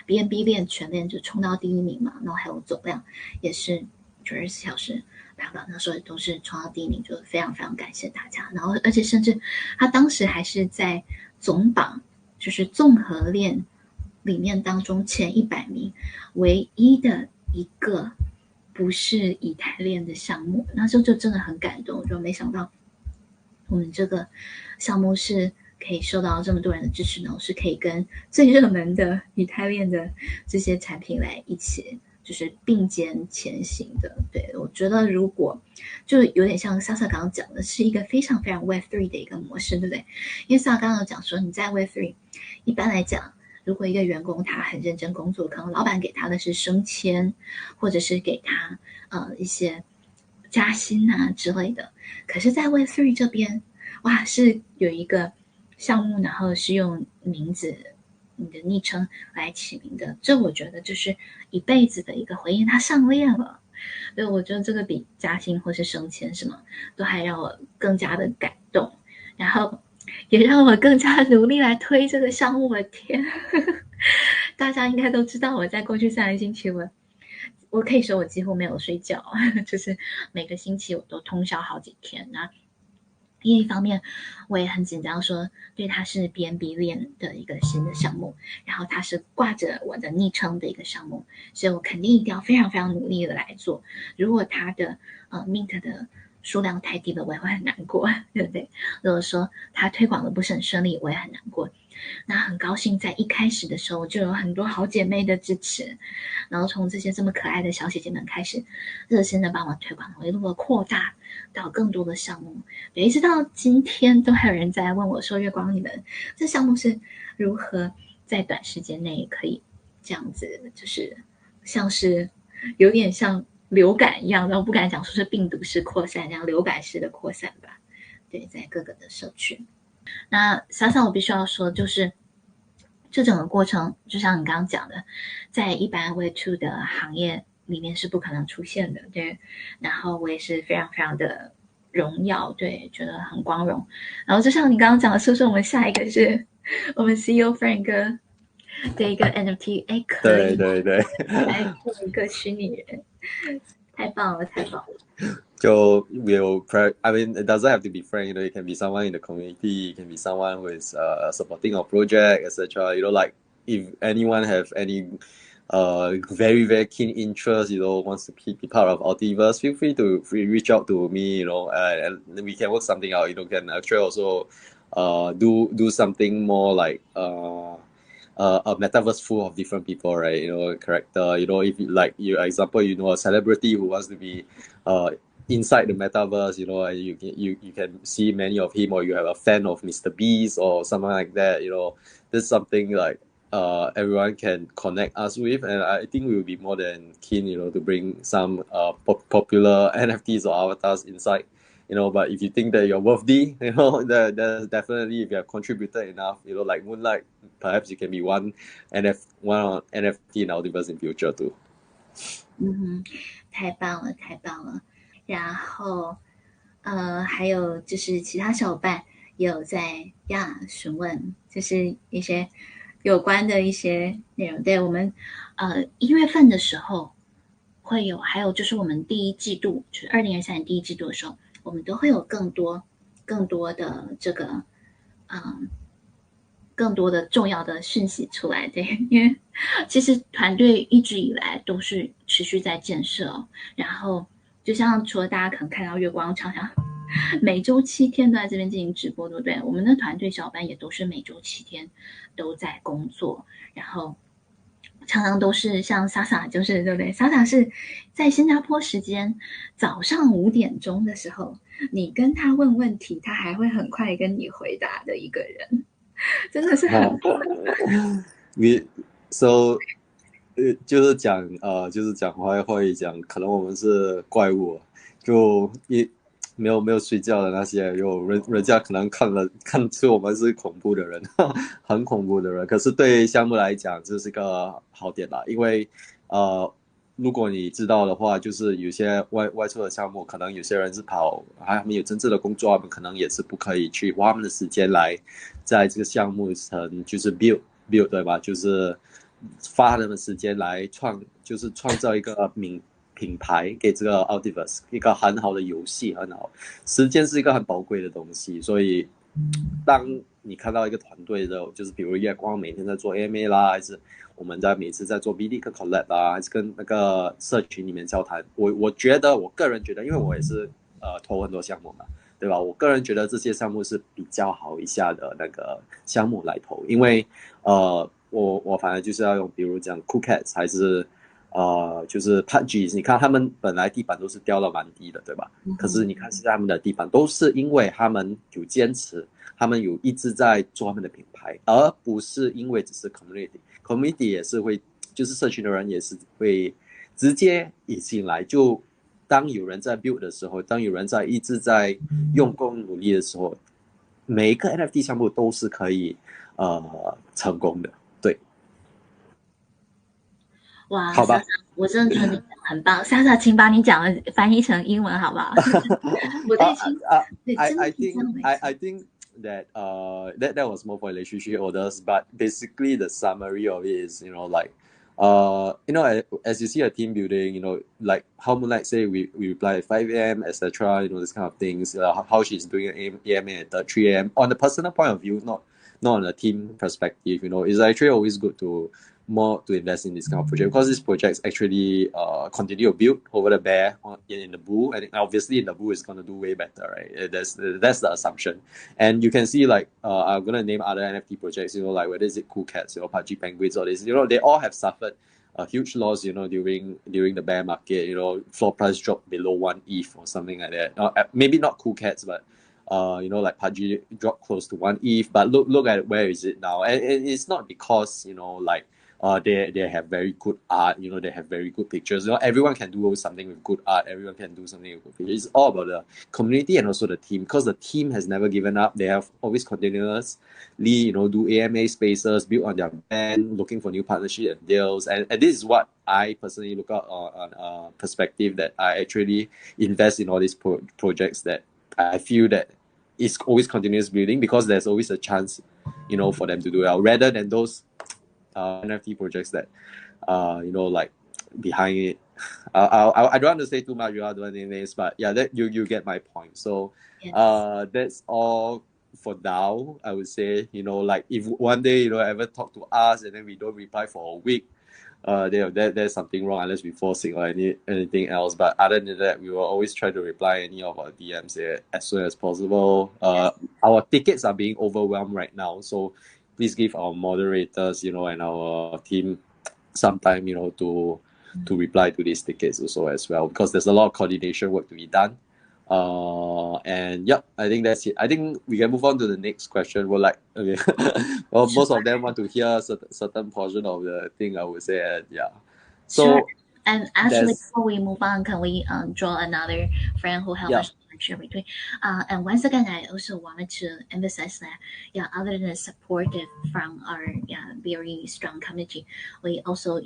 BNB 链全链就冲到第1名嘛，然后还有总量也是24小时排行榜那时候都是冲到第1名，就非常非常感谢大家。然后而且甚至他当时还是在总榜，就是综合链里面当中前100名唯一的一个不是以太链的项目，那时候就真的很感动，就没想到我们这个项目是可以受到这么多人的支持呢，是可以跟最热门的以太链的这些产品来一起就是并肩前行的。对，我觉得如果就有点像莎莎刚刚讲的，是一个非常非常 Web3 的一个模式，对不对？因为莎莎刚刚有讲说，你在 Web3 一般来讲如果一个员工他很认真工作，可能老板给他的是升迁，或者是给他一些加薪啊之类的。可是在 Web3 这边，哇，是有一个项目，然后是用名字你的昵称来起名的，这我觉得就是一辈子的一个回应，它上链了。所以我觉得这个比加薪或是升迁什么都还让我更加的感动，然后也让我更加努力来推这个项目。我的天，大家应该都知道我在过去3个星期我可以说我几乎没有睡觉，就是每个星期我都通宵好几天。那另一方面我也很紧张，说对，它是 BNB 链的一个新的项目，然后它是挂着我的昵称的一个项目，所以我肯定一定要非常非常努力的来做。如果它的mint 的数量太低了，我也会很难过，对不对？如果说它推广的不是很顺利，我也很难过。那很高兴在一开始的时候就有很多好姐妹的支持，然后从这些这么可爱的小姐姐们开始热心的帮我推广，我一路的扩大到更多的项目。一直到今天都还有人在问我说，月光你们这项目是如何在短时间内可以这样子，就是像是有点像流感一样，然后不敢讲说是病毒式扩散，这样流感式的扩散吧。对，在各个的社区。那莎莎，我必须要说，就是这整个过程，就像你刚刚讲的，在一般 Web2 的行业里面是不可能出现的，对。然后我也是非常非常的荣耀，对，觉得很光荣。然后就像你刚刚讲的，说说我们下一个是我们 CEO Frank 哥的一个 NFT， 哎，可以，对，来做一个虚拟人，太棒了，太棒了。So I mean, it doesn't have to be friend. It can be someone in the community. It can be someone who is supporting our project, etc. Like if anyone have any very very keen interest, wants to be part of Ultiverse, feel free to reach out to me. And we can work something out. Can actually also do something more like a metaverse full of different people, right? Character. If example, a celebrity who wants to be inside the metaverse, and you can see many of him, or you have a fan of Mr. Beast or something like that. This is something like everyone can connect us with, and I think we will be more than keen, to bring some popular NFTs or avatars inside. But if you think that you're worthy, there's definitely, if you have contributed enough, like Moonlight, perhaps you can be one NFT in Ultiverse in future too. 太棒了，太棒了。然后还有就是其他小伙伴也有在询问，就是一些有关的一些内容。对，我们1月份的时候会有，还有就是我们第一季度，就是2023年第一季度的时候，我们都会有更多的这个更多的重要的讯息出来。对，因为其实团队一直以来都是持续在建设然后就像除了大家可能看到月光常常每周7天都在这边进行直播，对不对？我们的团队小伙伴也都是每周7天都在工作，然后常常都是像莎莎，就是对不对？莎莎是在新加坡时间早上5点钟的时候，你跟他问问题，他还会很快跟你回答的一个人，真的是很就是讲话会讲，可能我们是怪物，就没有睡觉的那些，人家可能看出我们是恐怖的人，很恐怖的人。可是对项目来讲，这是个好点啦，因为如果你知道的话，就是有些外出的项目，可能有些人是他们有真正的工作，他们可能也是不可以去花他们的时间来在这个项目层就是 build 对吧？就是花他们的时间来创造一个品牌给这个 Ultiverse， 一个很好的游戏，很好。时间是一个很宝贵的东西，所以当你看到一个团队的，就是比如月光每天在做 AMA 啦，还是我们每次在做 BD 跟 Collect 啦，还是跟那个社群里面交谈，我个人觉得，因为我也是投很多项目嘛，对吧？我个人觉得这些项目是比较好一下的那个项目来投，因为我反正就是要用，比如讲 Cool Cats 还是就是 PUBG， 你看他们本来地板都是掉到蛮低的，对吧？可是你看现在他们的地板都是因为他们有坚持，他们有一直在做他们的品牌，而不是因为只是 community 也是会，就是社群的人也是会直接一进来，就当有人在 build 的时候，当有人在一直在用功努力的时候，每一个 NFT 项目都是可以成功的，对。哇，好吧。莎莎，我真的觉得你讲得很棒。莎莎，请把你讲的翻译成英文好不好？我对其对真的 I 是这 think 样没 I 错。think that that was more for relationship orders, but basically the summary of it is, like as you see a team building, like how Moonlight say we reply at 5 a.m. etc. This kind of things, how she's doing at AMA at 3 a.m. On the personal point of view, not on a team perspective, it's actually always good to invest in this kind of project because these projects actually continue to build over the bear in the bull, and obviously in the bull is going to do way better, right? That's the assumption. And you can see like I'm going to name other NFT projects, like whether is it Cool Cats, PUBG Penguins, or this, they all have suffered a huge loss, during the bear market. Floor price dropped below 1 ETH or something like that. Maybe not Cool Cats, but like PUBG dropped close to 1 ETH, but look at where is it now. And it's not because, like they have very good art, they have very good pictures. Everyone can do something with good art, everyone can do something with good pictures. It's all about the community and also the team, because the team has never given up. They have always continuously, do AMA spaces, build on their brand, looking for new partnerships and deals. And this is what I personally look at on a perspective that I actually invest in all these projects that I feel that it's always continuous building, because there's always a chance, for them to do well, rather than those NFT projects that like behind it. I don't want to say too much, I don't want to names, but yeah, that you get my point. So Yes. that's all for now, I would say. Like if one day ever talk to us and then we don't reply for a week, there's something wrong, unless we fall sick or anything else. But other than that, we will always try to reply any of our DMs as soon as possible. Our tickets are being overwhelmed right now, so please give our moderators, and our team some time, to reply to these tickets also as well, because there's a lot of coordination work to be done. And yeah, I think that's it. I think we can move on to the next question. We're like, okay, well, most of them want to hear certain portion of the thing, I would say. And yeah, so sure. And actually, before we move on, can we draw another friend who helped us share between? And once again, I also wanted to emphasize that, other than support from our very strong community, we also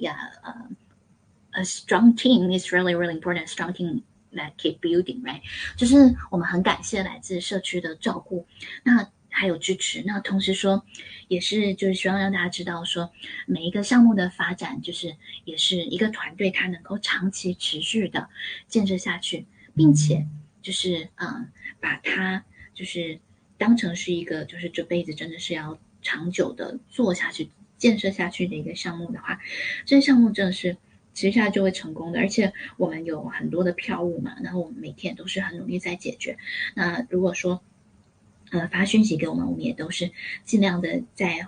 a strong team is really really important. Strong team that keep building, right? 就是我们很感谢来自社区的照顾，那还有支持。那同时说，也是就是希望让大家知道说，每一个项目的发展，就是也是一个团队，它能够长期持续的建设下去，并且就是把它就是当成是一个就是这辈子真的是要长久的做下去、建设下去的一个项目的话，这个项目真的是其实下就会成功的。而且我们有很多的票务嘛，然后我们每天都是很努力在解决。那如果说发讯息给我们，我们也都是尽量的在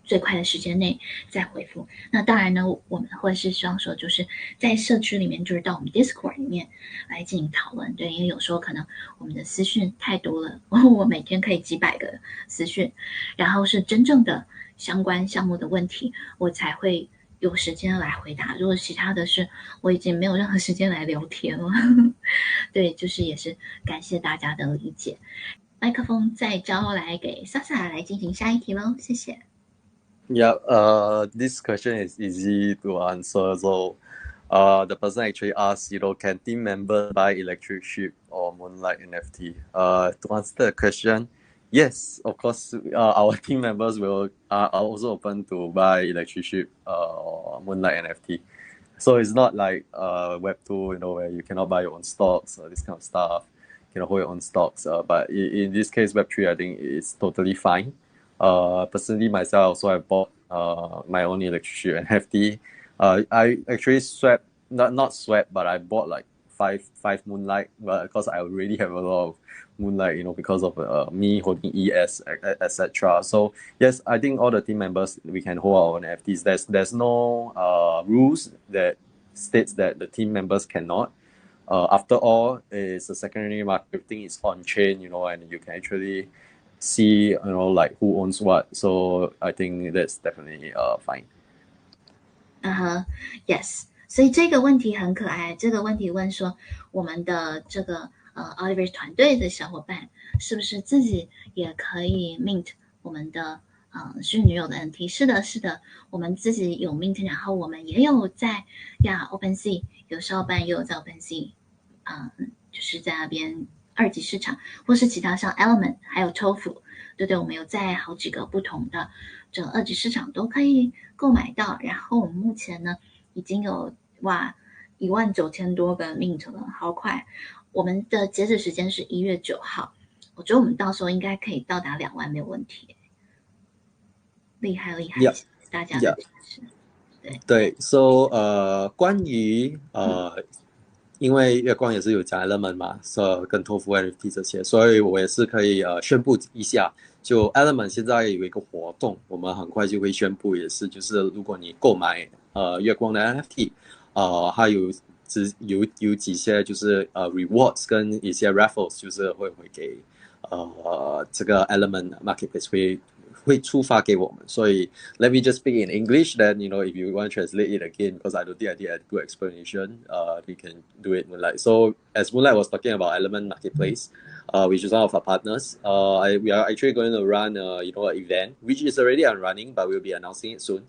最快的时间内再回复。那当然呢，我们会是希望说，就是在社区里面，就是到我们 Discord 里面来进行讨论。对，因为有时候可能我们的私讯太多了，我每天可以几百个私讯，然后是真正的相关项目的问题，我才会有时间来回答。如果其他的是，我已经没有任何时间来聊天了。对，就是也是感谢大家的理解。麦克风再交来给莎莎来进行下一题喽，谢谢。Yeah, this question is easy to answer. So, the person actually asked, can team members buy Electricsheep or Moonlight NFT? To answer the question, yes, of course, our team members are also open to buy Electricsheep or Moonlight NFT. So it's not like Web2, where you cannot buy your own stocks or this kind of stuff. You can hold your own stocks. But in this case, Web3, I think it's totally fine. Personally, myself, also I bought my own Electricsheep NFT. I actually swept, not swept, but I bought like five Moonlight, because I already have a lot of Moonlight, because of me holding ES, etc. So yes, I think all the team members, we can hold our own NFTs. There's no rules that states that the team members cannot. After all, it's a secondary marketing, is on chain, and you can actually see, like who owns what. So I think that's definitely fine. Yes. 所以这个问题很可爱。这个问题问说，我们的这个Ultiverse 团队的小伙伴是不是自己也可以 mint 我们的虚拟女友的 NFT？ 是的，是的，我们自己有 mint， 然后我们也有在OpenSea 有小伙伴也有在 OpenSea，就是在那边二级市场，或是其他像 Element 还有 Tofu， 对，我们有在好几个不同的这二级市场都可以购买到。然后我们目前呢已经有19000多个 mint 了，好快！我们的截止时间是1月9号，我觉得我们到时候应该可以到达2万没有问题。厉害， Yeah. 大家的支持。对 ，So 关于因为月光也是有加 Element 嘛，跟 Tofu NFT 这些，所以我也是可以宣布一下，就 Element 现在有一个活动，我们很快就会宣布，也是就是如果你购买月光的 NFT，还有几些就是 rewards 跟一些 raffles， 就是会给这个 Element Marketplace 会触发给我们，所以 let me just speak in English. Then if you want to translate it again, because I don't think I did a good explanation, we can do it Moonlight. So as Moonlight was talking about Element Marketplace, which is one of our partners, we are actually going to run an event which is already running, but we'll be announcing it soon.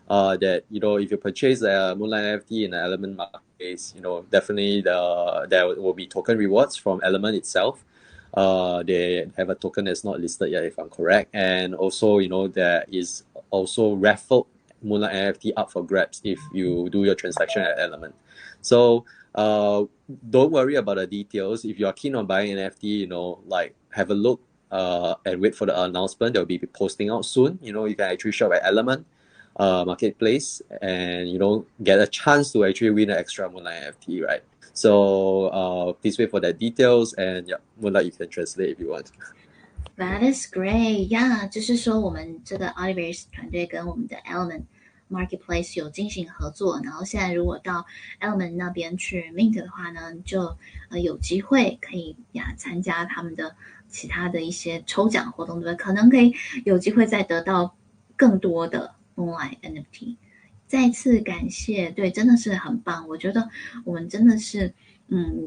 That if you purchase a Moonlight NFT in the Element Marketplace, definitely there will be token rewards from Element itself. They have a token that's not listed yet, if I'm correct, and also there is also raffled Moonlight NFT up for grabs if you do your transaction at Element. So don't worry about the details. If you are keen on buying NFT, like have a look and wait for the announcement. They'll be posting out soon. You can actually shop at Element Marketplace and get a chance to actually win an extra Moonlight NFT, right? So please wait for the details, and yeah, Moonlight, you can translate if you want. That is great, yeah. 就是说我们这个 Ultiverse 团队跟我们的 Element Marketplace 有进行合作，然后现在如果到 Element 那边去 mint 的话呢，就有机会可以参加他们的其他的一些抽奖活动，对不对？可能可以有机会再得到更多的 Moonlight NFT。再次感谢，对，真的是很棒。我觉得我们真的是，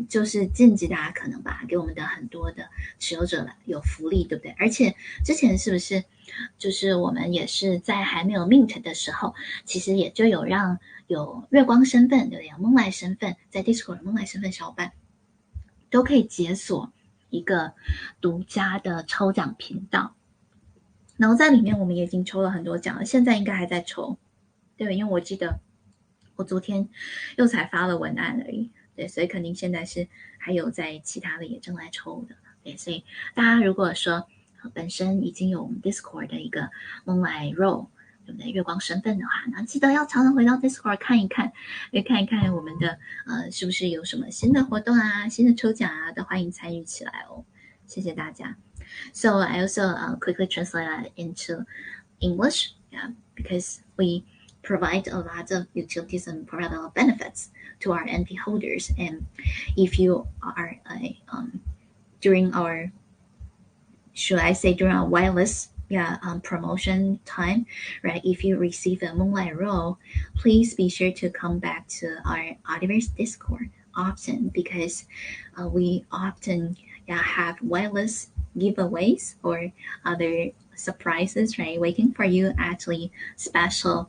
就是尽极大可能吧，给我们的很多的持有者有福利，对不对？而且之前是不是，就是我们也是在还没有 mint 的时候，其实也就有让有月光身份，对不对？有 Moonlight 身份，在 Discord Moonlight 身份小伙伴都可以解锁一个独家的抽奖频道，然后在里面我们也已经抽了很多奖了，现在应该还在抽。对，因为我记得我昨天又才发了文案而已，对，所以肯定现在是还有在其他的也正在抽的，对，所以大家如果说本身已经有我们 Discord 的一个 Moonlight Role， 对不对？月光身份的话，那记得要常常回到 Discord 看一看，也看一看我们的是不是有什么新的活动啊、新的抽奖啊，都欢迎参与起来哦。谢谢大家。So I also quickly translate that into English, yeah, because we provide a lot of utilities and provide a lot of benefits to our NFT holders. And if you are during our, should I say during our whitelist promotion time, right? If you receive a Moonlight role, please be sure to come back to our Ultiverse Discord often, because we often have whitelist giveaways or other surprises, right? Waiting for you, actually special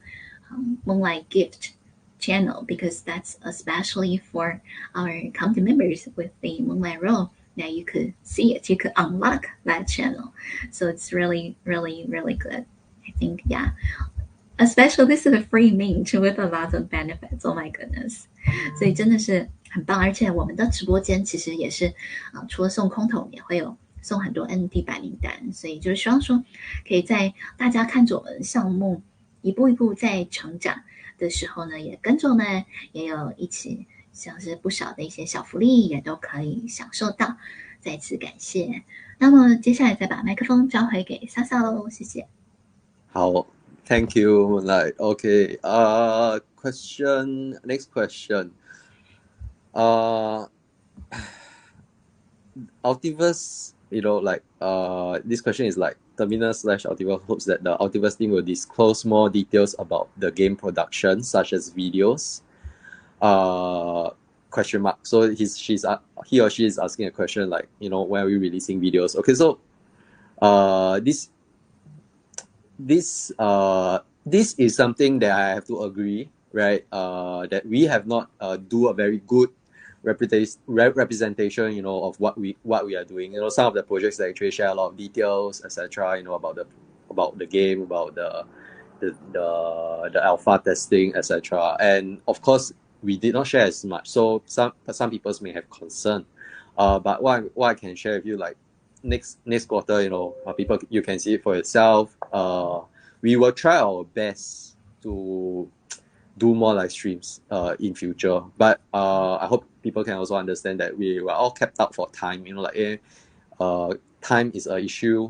Moonlight gift channel, because that's especially for our community members with the Moonlight role. Now you could see it, you could unlock that channel. So it's really, really, really good. I think, yeah. Especially this is a free mint with a lot of benefits. Oh my goodness. 所以真的是很棒，而且我们的直播间其实也是除了送空投，也会有送很多 NFT 白名单，所以就是希望说可以在大家看着我们项目一步一步在成长的时候呢，也跟着我们也有一起像是不少的一些小福利也都可以享受到，再次感谢。那么接下来再把麦克风交回给莎莎喽，谢谢。好 ，Thank you Moonlight. Okay, next question. Ultiverse, this question is like Terminus/Ultiverse hopes that the Ultiverse team will disclose more details about the game production, such as videos. Question mark. So he or she is asking a question like, when are we releasing videos? Okay, so this is something that I have to agree, right? That we have not do a very good representation, of what we are doing. Some of the projects that actually share a lot of details, etc. About the game, about the alpha testing, etc. And of course, we did not share as much. So some people may have concern. But what I can share with you, like next quarter, people, you can see it for yourself. We will try our best to do more live streams in future. But I hope people can also understand that we were all kept out for time. Time is an issue.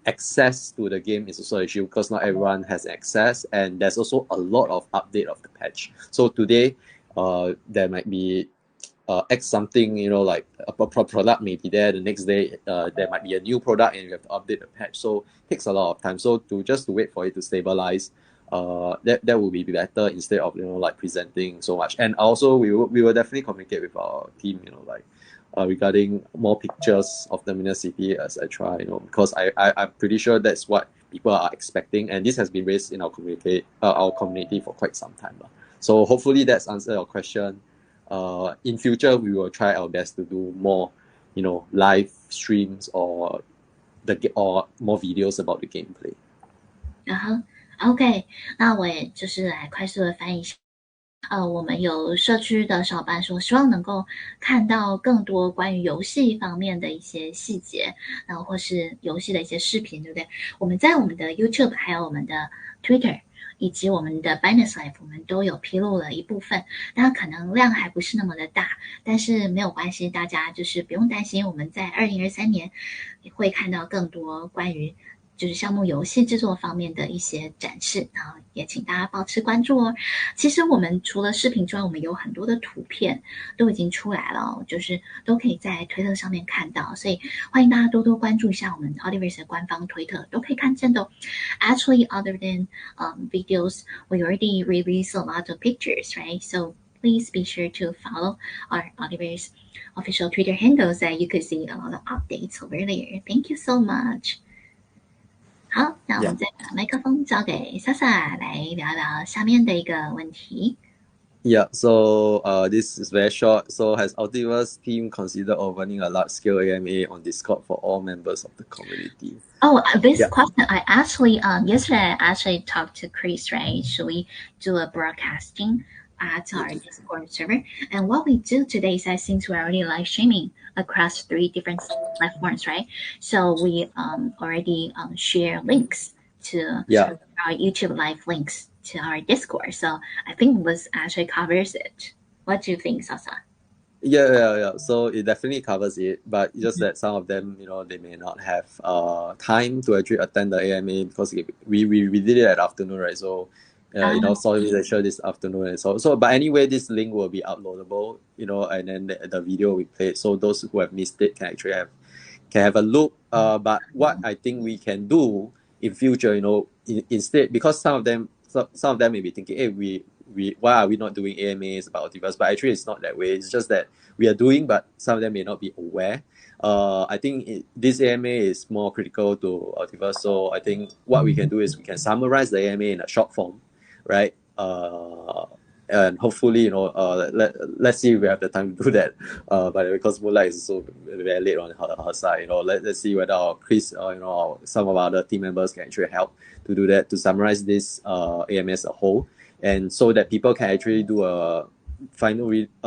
Access to the game is also an issue because not everyone has access, and there's also a lot of update of the patch. So today, there might be X something, like a product may be there. The next day, there might be a new product and you have to update the patch. So it takes a lot of time. So to wait for it to stabilize, that will be better instead of presenting so much. And also we will definitely communicate with our team, regarding more pictures of Terminus City, etc. Because I'm pretty sure that's what people are expecting, and this has been raised in our community for quite some time. So hopefully that's answered your question. In future, we will try our best to do more, live streams or more videos about the gameplay. OK， 那我也就是来快速的翻译一下。我们有社区的小伙伴说，希望能够看到更多关于游戏方面的一些细节，然后或是游戏的一些视频，对不对？我们在我们的 YouTube 还有我们的 Twitter 以及我们的 Business Life， 我们都有披露了一部分，那可能量还不是那么的大，但是没有关系，大家就是不用担心，我们在2023年会看到更多关于就是项目游戏制作方面的一些展示，然后也请大家保持关注哦。其实我们除了视频之外，我们有很多的图片都已经出来了，就是都可以在推特上面看到，所以欢迎大家多多关注一下我们 Ultiverse 的官方推特，都可以看见的哦。Actually, other than videos, we already release a lot of pictures, right? So please be sure to follow our Ultiverse official Twitter handles that you could see a lot of updates over there. Thank you so much. 好，那我们再把麦克风交给莎莎来聊聊下面的一个问题。Yeah, so this is very short. So has Ultiverse team considered running a large-scale AMA on Discord for all members of the community? Oh, this question, I actually, yesterday I actually talked to Chris, right? Should we do a broadcasting to our Discord server? And what we do today is that since we're already live streaming across 3 different platforms, right? So we already share links to our YouTube live links to our Discord. So I think this actually covers it. What do you think, Sasa? Yeah. So it definitely covers it, but just that some of them, they may not have time to actually attend the AMA because we did it at afternoon, right? So sorry to show this afternoon and so but anyway, this link will be uploadable, and then the video we played, so those who have missed it can actually have a look. But what I think we can do in future, instead, because some of them may be thinking, hey, why are we not doing AMAs about Ultiverse? But actually it's not that way. It's just that we are doing, but some of them may not be aware. I think this AMA is more critical to Ultiverse, so I think what we can do is we can summarize the AMA in a short form, right? And hopefully, let's see if we have the time to do that. But because Moonlight is so very late on her side, let's see whether Chris or some of our other team members can actually help to do that, to summarize this AMA as a whole, and so that people can actually do a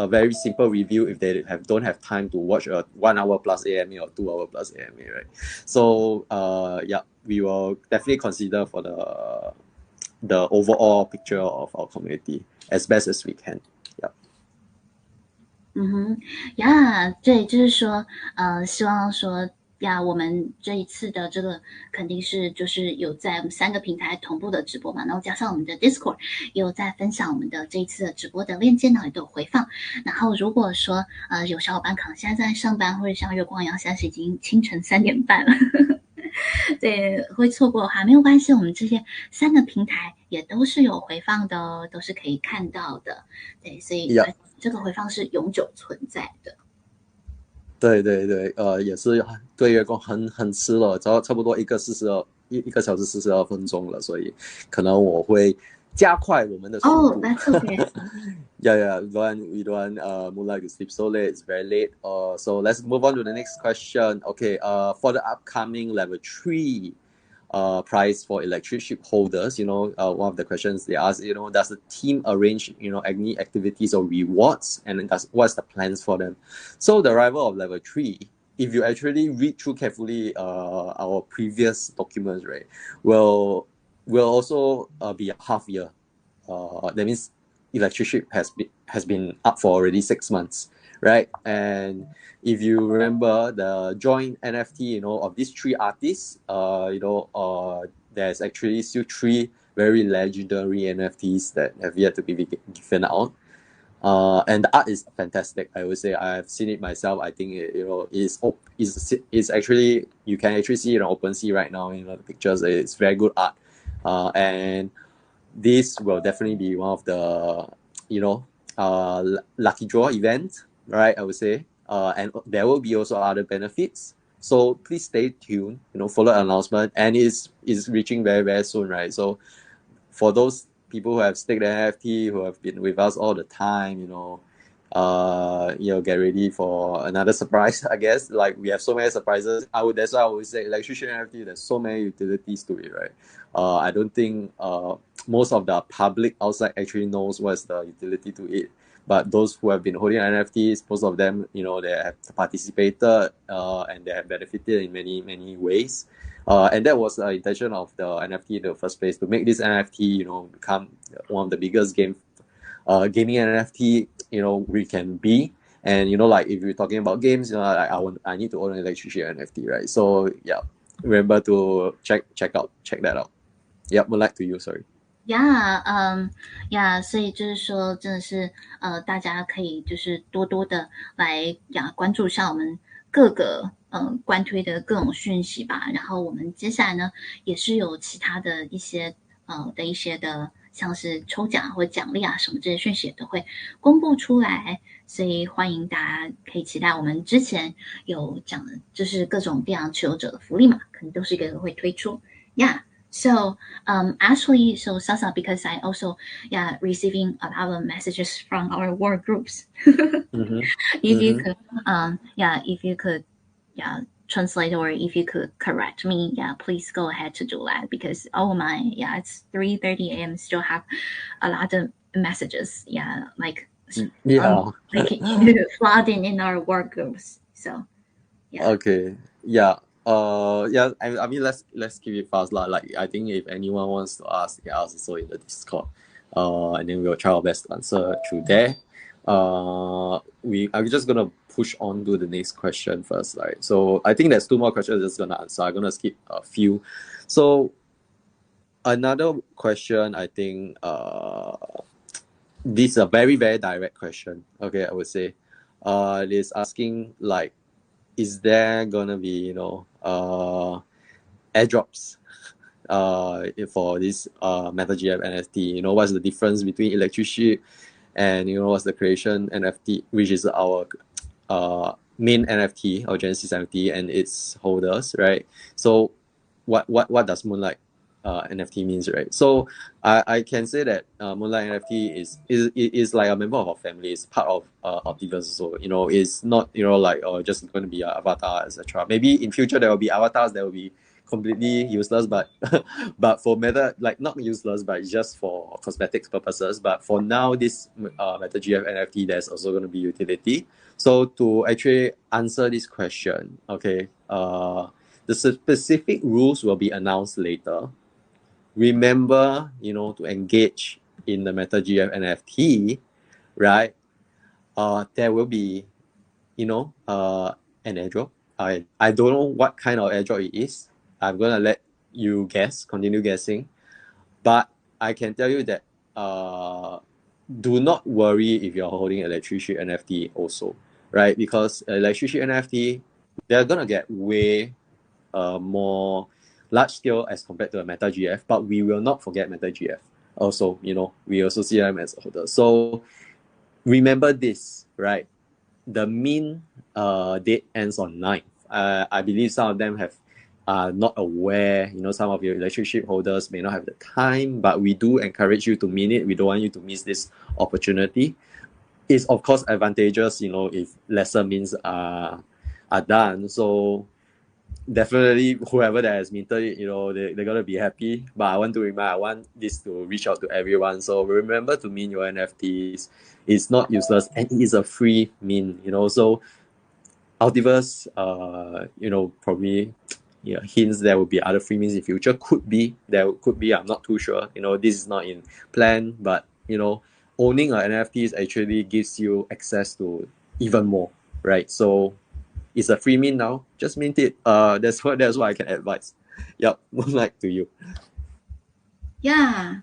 very simple review if they don't have time to watch a 1 hour plus AMA or 2 hour plus AMA, right? So we will definitely consider for the overall picture of our community as best as we can. 对，就是说，希望说呀，我们这一次的这个肯定是就是有在我们3个平台同步的直播嘛，然后加上我们的 Discord 也有在分享我们的这一次的直播的链接呢，也都有回放。然后如果说有小伙伴可能现在在上班，或者像月光一样，现在是已经清晨3点半了。对，会错过的话没有关系，我们这些3个平台也都是有回放的哦，都是可以看到的。对，所以这个回放是永久存在的。对对对，也是对月光很迟了，差不多一个小时42分钟了，所以可能我会加快我们的速度。Oh, that's okay. Yeah, we don't Moonlight to sleep so late. It's very late. So let's move on to the next question. Okay, for the upcoming level 3 prize for Electricsheep holders, one of the questions they ask, does the team arrange, any activities or rewards, and what's the plans for them? So the arrival of level 3, if you actually read through carefully our previous documents, right, will also be a half year. That means Electricsheep has been up for already 6 months, right? And if you remember the joint NFT, of these 3 artists, there's actually still 3 very legendary NFTs that have yet to be given out. And the art is fantastic. I would say I have seen it myself. I think is actually, you can actually see it on OpenSea right now. The pictures. It's very good art. And this will definitely be one of the lucky draw event, right? I would say, and there will be also other benefits. So please stay tuned. Follow the announcement, and it's reaching very very soon, right? So for those people who have staked the NFT, who have been with us all the time, get ready for another surprise. I guess like we have so many surprises. That's why I would say Electricsheep NFT. There's so many utilities to it, right? I don't think most of the public outside actually knows what's the utility to it. But those who have been holding NFTs, most of them, they have participated and they have benefited in many many ways. And that was the intention of the NFT in the first place, to make this NFT, become one of the biggest gaming NFT, we can be. And like if you're talking about games, I need to own an Electricsheep NFT, right? So yeah, remember to check that out. Yeah, Moonlight to you, sorry. 所以就是说，真的是大家可以就是多多的来关注一下我们各个官推的各种讯息吧。然后我们接下来呢，也是有其他的一些像是抽奖或奖励啊什么这些讯息也都会公布出来，所以欢迎大家可以期待我们之前有讲的，就是各种电养持有者的福利嘛，可能都是一个会推出。So actually, so Sasa, because I also receiving a lot of messages from our work groups. If you could if you could translate, or if you could correct me, please go ahead to do that, because oh my, it's 3:30 a.m. still have a lot of messages, like flooding in our work groups. So okay, I mean let's keep it fast lah. Like I think if anyone wants to ask, they ask also in the Discord, and then we'll try our best to answer through there. I'm just gonna push on to the next question first, right? So I think there's 2 more questions I'm just gonna answer. I'm gonna skip a few. So another question, I think this is a very very direct question. Okay, I would say, it is asking like, is there gonna be airdrops for this MetaGF NFT? What's the difference between Electricsheep and what's the creation NFT, which is our main NFT, our Genesis NFT, and its holders, right? So what does Moonlight NFT means, right? So I can say that Moonlight NFT is like a member of our family. It's part of Ultiverse. So it's not like just going to be an avatar, etc. Maybe in future there will be avatars that will be completely useless, but but for Meta, like not useless, but just for cosmetics purposes. But for now, this MetaGF NFT, there's also going to be utility. So to actually answer this question, okay, the specific rules will be announced later. Remember, to engage in the MetaGF NFT, right? there will be, an airdrop. I don't know what kind of airdrop it is. I'm gonna let you guess, continue guessing. But I can tell you that do not worry if you're holding Electricsheep NFT also, right? Because Electricsheep NFT, they're gonna get way more large scale as compared to a MetaGF, but we will not forget MetaGF. Also, we also see them as holders. So remember this, right? The min date ends on 9th. I believe some of them have not aware. Some of your Electricsheep holders may not have the time, but we do encourage you to min it. We don't want you to miss this opportunity. It's of course advantageous, if lesser mins are done. So definitely whoever that has minted it, they're gonna be happy. But I want this to reach out to everyone. So remember to mint your NFTs. It's not useless and it is a free mint, So Ultiverse, probably hints there will be other free mints in future. Could be, I'm not too sure. This is not in plan, but owning an NFTs actually gives you access to even more, right? So it's a free mint now. Just mint it. That's what I can advise. Yep, Moonlight to you. Yeah.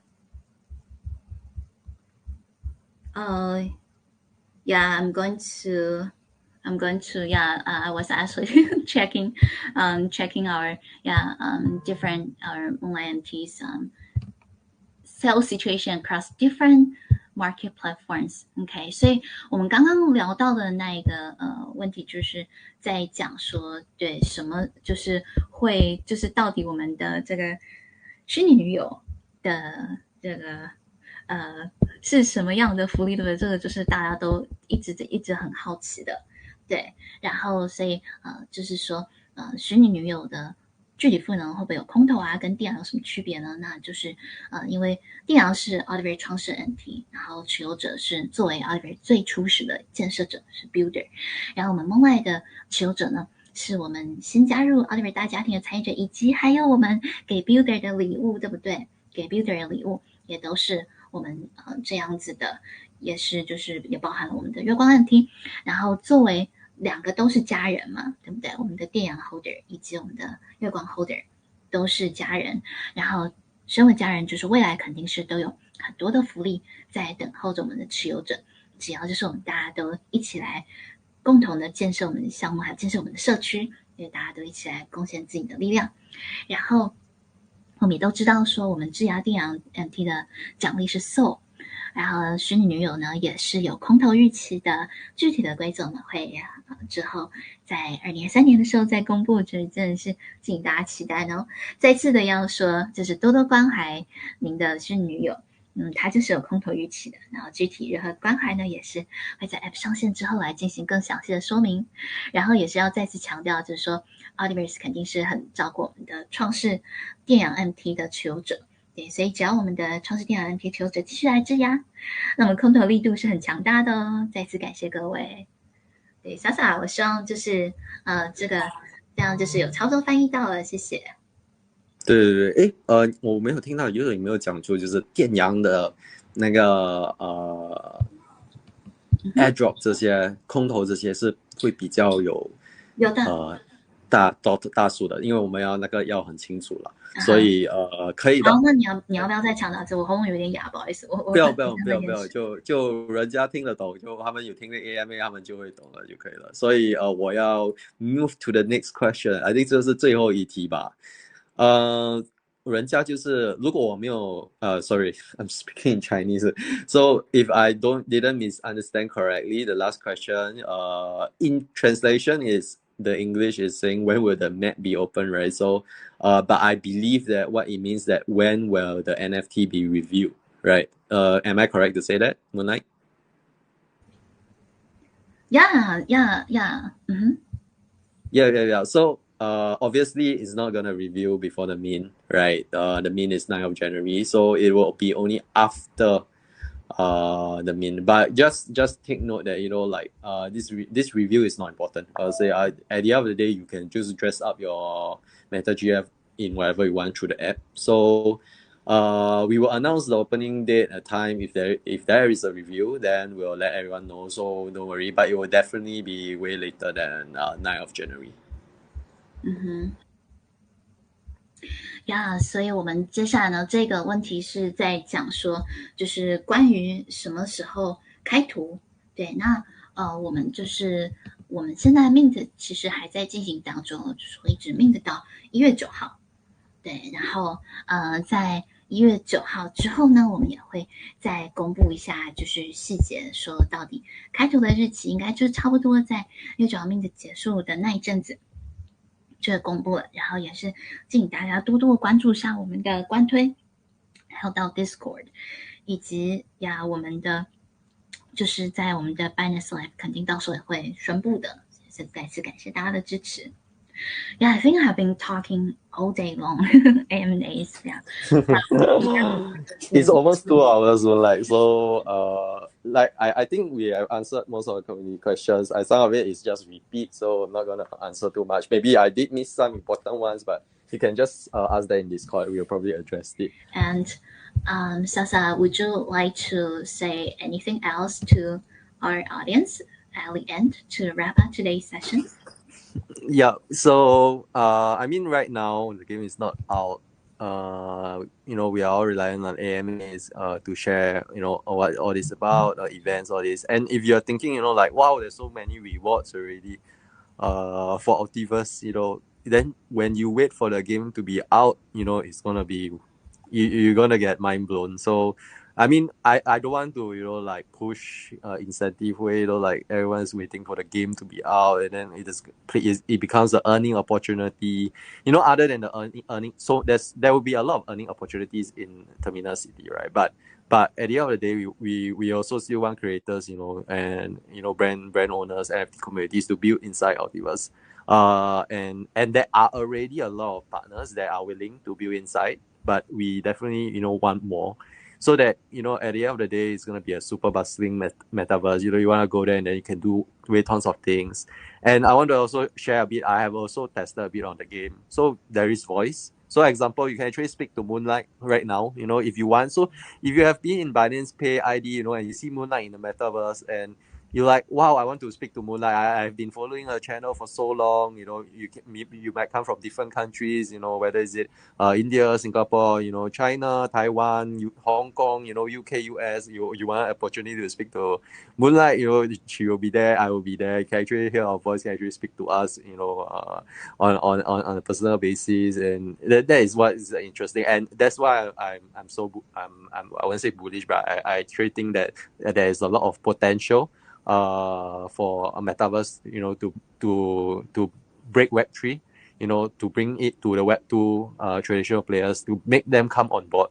Yeah, I'm going to. Yeah. I was actually checking our different our Moonlight NFTs sales situation across different market platforms. OK， 所以我们刚刚聊到的那一个问题，就是在讲说，对什么就是到底我们的这个虚拟女友的这个是什么样的福利，对不对？这个就是大家都一直很好奇的，对。然后所以就是说虚拟女友的具体赋能会不会有空投啊？跟电阳有什么区别呢？那就是因为电阳是 Ultiverse 创始 NFT， 然后持有者是作为 Ultiverse 最初始的建设者是 Builder， 然后我们Moonlight的持有者呢，是我们新加入 Ultiverse 大家庭的参与者，以及还有我们给 Builder 的礼物，对不对？给 Builder 的礼物也都是我们这样子的，也是就是也包含了我们的月光 NFT， 然后作为两个都是家人嘛，对不对？我们的电阳 holder 以及我们的月光 holder 都是家人，然后身为家人，就是未来肯定是都有很多的福利在等候着我们的持有者。只要就是我们大家都一起来共同的建设我们的项目，还有建设我们的社区，因为大家都一起来贡献自己的力量。然后我们也都知道说，我们质押电阳 NFT 的奖励是 SOL。然后虚拟女友呢也是有空投预期的，具体的规则我们会之后在2023年的时候再公布，这真的是敬请大家期待呢。再次的要说，就是多多关怀您的虚拟女友，它就是有空投预期的，然后具体如何关怀呢，也是会在 App 上线之后来进行更详细的说明。然后也是要再次强调，就是说 Ultiverse 肯定是很照顾我们的创世电阳 NFT 的持有者。对，所以只要我们的创世电阳 NFT 持有者继续来质押，那么空投力度是很强大的哦。再次感谢各位。对，莎莎，我希望就是这样就是有操作翻译到了，谢谢。对，我没有听到有没有讲出就是电阳的那个airdrop 这些空投这些是会比较有的大数的，因为我们要很清楚了，所以可以的。好，那你要不要再强调这？我喉咙有点哑，不好意思。不要，就人家听得懂，就他们有听的 AMA， 他们就会懂了就可以了。所以我要 move to the next question，I think 这是最后一题吧。人家就是如果我没有sorry I'm speaking in Chinese, so if I didn't misunderstand correctly, the last question in translation is the English is saying when will the map be open, right? So but I believe that what it means that when will the NFT be reviewed, right? Am I correct to say that, Moonlight? Yeah. Yeah. So obviously it's not gonna review before the min, right? The min is 9th of January, so it will be only after the min. But just take note that this review is not important. I'll say at the end of the day you can just dress up your MetaGF in whatever you want through the app. So We will announce the opening date at time. If there is a review, then we'll let everyone know. So don't worry, but it will definitely be way later than 9th of January. 所以我们接下来呢，这个问题是在讲说，就是关于什么时候开图。对，那我们现在 mint 其实还在进行当中，就是会一直 mint 到1月9号。对，然后在1月9号之后呢，我们也会再公布一下，就是细节，说到底开图的日期应该就差不多在1月9号 mint 结束的那一阵子。就会公布了，然后也是请大家多多关注上我们的官推，还有到 Discord， 以及我们的就是在我们的 Business Live 肯定到时候也会宣布的，也是再次感谢大家的支持。Yeah, I think I've been talking all day long. AMAs, yeah. It's almost 2 hours, I think we have answered most of the community questions. Some of it is just repeat, so I'm not gonna answer too much. Maybe I did miss some important ones, but you can just ask that in Discord. We'll probably address it. And Sasa, would you like to say anything else to our audience at the end to wrap up today's session? Yeah, so I mean right now the game is not out. We are all relying on AMAs to share, what all this about, events, all this. And if you're thinking, wow, there's so many rewards already for Ultiverse, then when you wait for the game to be out, it's gonna be, you're gonna get mind blown. So I mean, I don't want to, push incentive way, like everyone's waiting for the game to be out, and then it becomes an earning opportunity, other than the earning. So there will be a lot of earning opportunities in Terminus City, right? But at the end of the day, we also still want creators, and brand owners, NFT communities to build inside Ultiverse. And there are already a lot of partners that are willing to build inside, but we definitely, want more. So that, at the end of the day, it's going to be a super bustling metaverse. You want to go there and then you can do tons of things. And I want to also share a bit. I have also tested a bit on the game. So there is voice. So example, you can actually speak to Moonlight right now, if you want. So if you have been in Binance Pay ID, and you see Moonlight in the metaverse and you're like, wow, I want to speak to Moonlight. I've been following her channel for so long. You might come from different countries, whether is it India, Singapore, China, Taiwan, Hong Kong, UK, US. You want an opportunity to speak to Moonlight, she will be there, I will be there. You can actually hear our voice, you can actually speak to us, on a personal basis. And that is what is interesting. And that's why I won't say bullish, but I actually think that there is a lot of potential for a metaverse, to break Web3, to bring it to the Web2 traditional players, to make them come on board.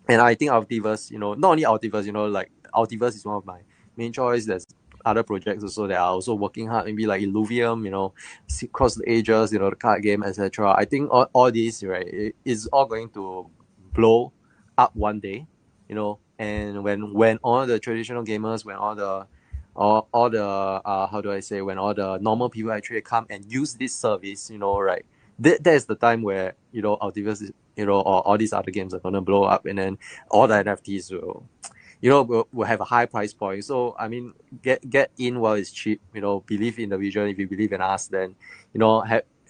And I think Ultiverse, not only Ultiverse, like Ultiverse is one of my main choice. There's other projects also that are also working hard, maybe like Illuvium, Cross the Ages, the card game, etc. I think all these, right, is all going to blow up one day, and when all the traditional gamers, when all the how do I say, when all the normal people actually come and use this service, right, that is the time where, Ultiverse is, or all these other games are going to blow up, and then all the NFTs will have a high price point. So I mean, get in while it's cheap, believe in the vision. If you believe in us, then,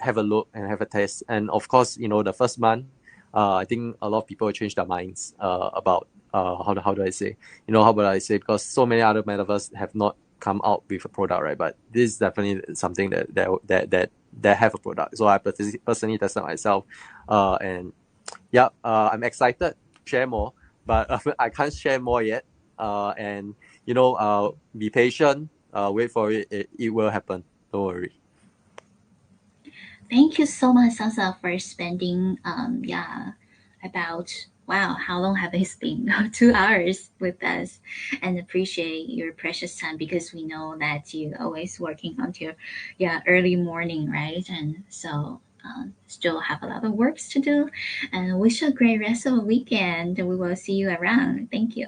have a look and have a test. And of course, the first month, I think a lot of people change their minds about how do I say, how about I say, because so many other metaverse have not come out with a product, right? But this is definitely something that have a product. So I personally tested myself, and yeah, I'm excited to share more, but I can't share more yet. And be patient, wait for it. It will happen. Don't worry. Thank you so much, Sasa, for spending about, wow, how long have it been? 2 hours with us, and appreciate your precious time, because we know that you always working until early morning, right? And so still have a lot of works to do, and wish you a great rest of the weekend. We will see you around. Thank you.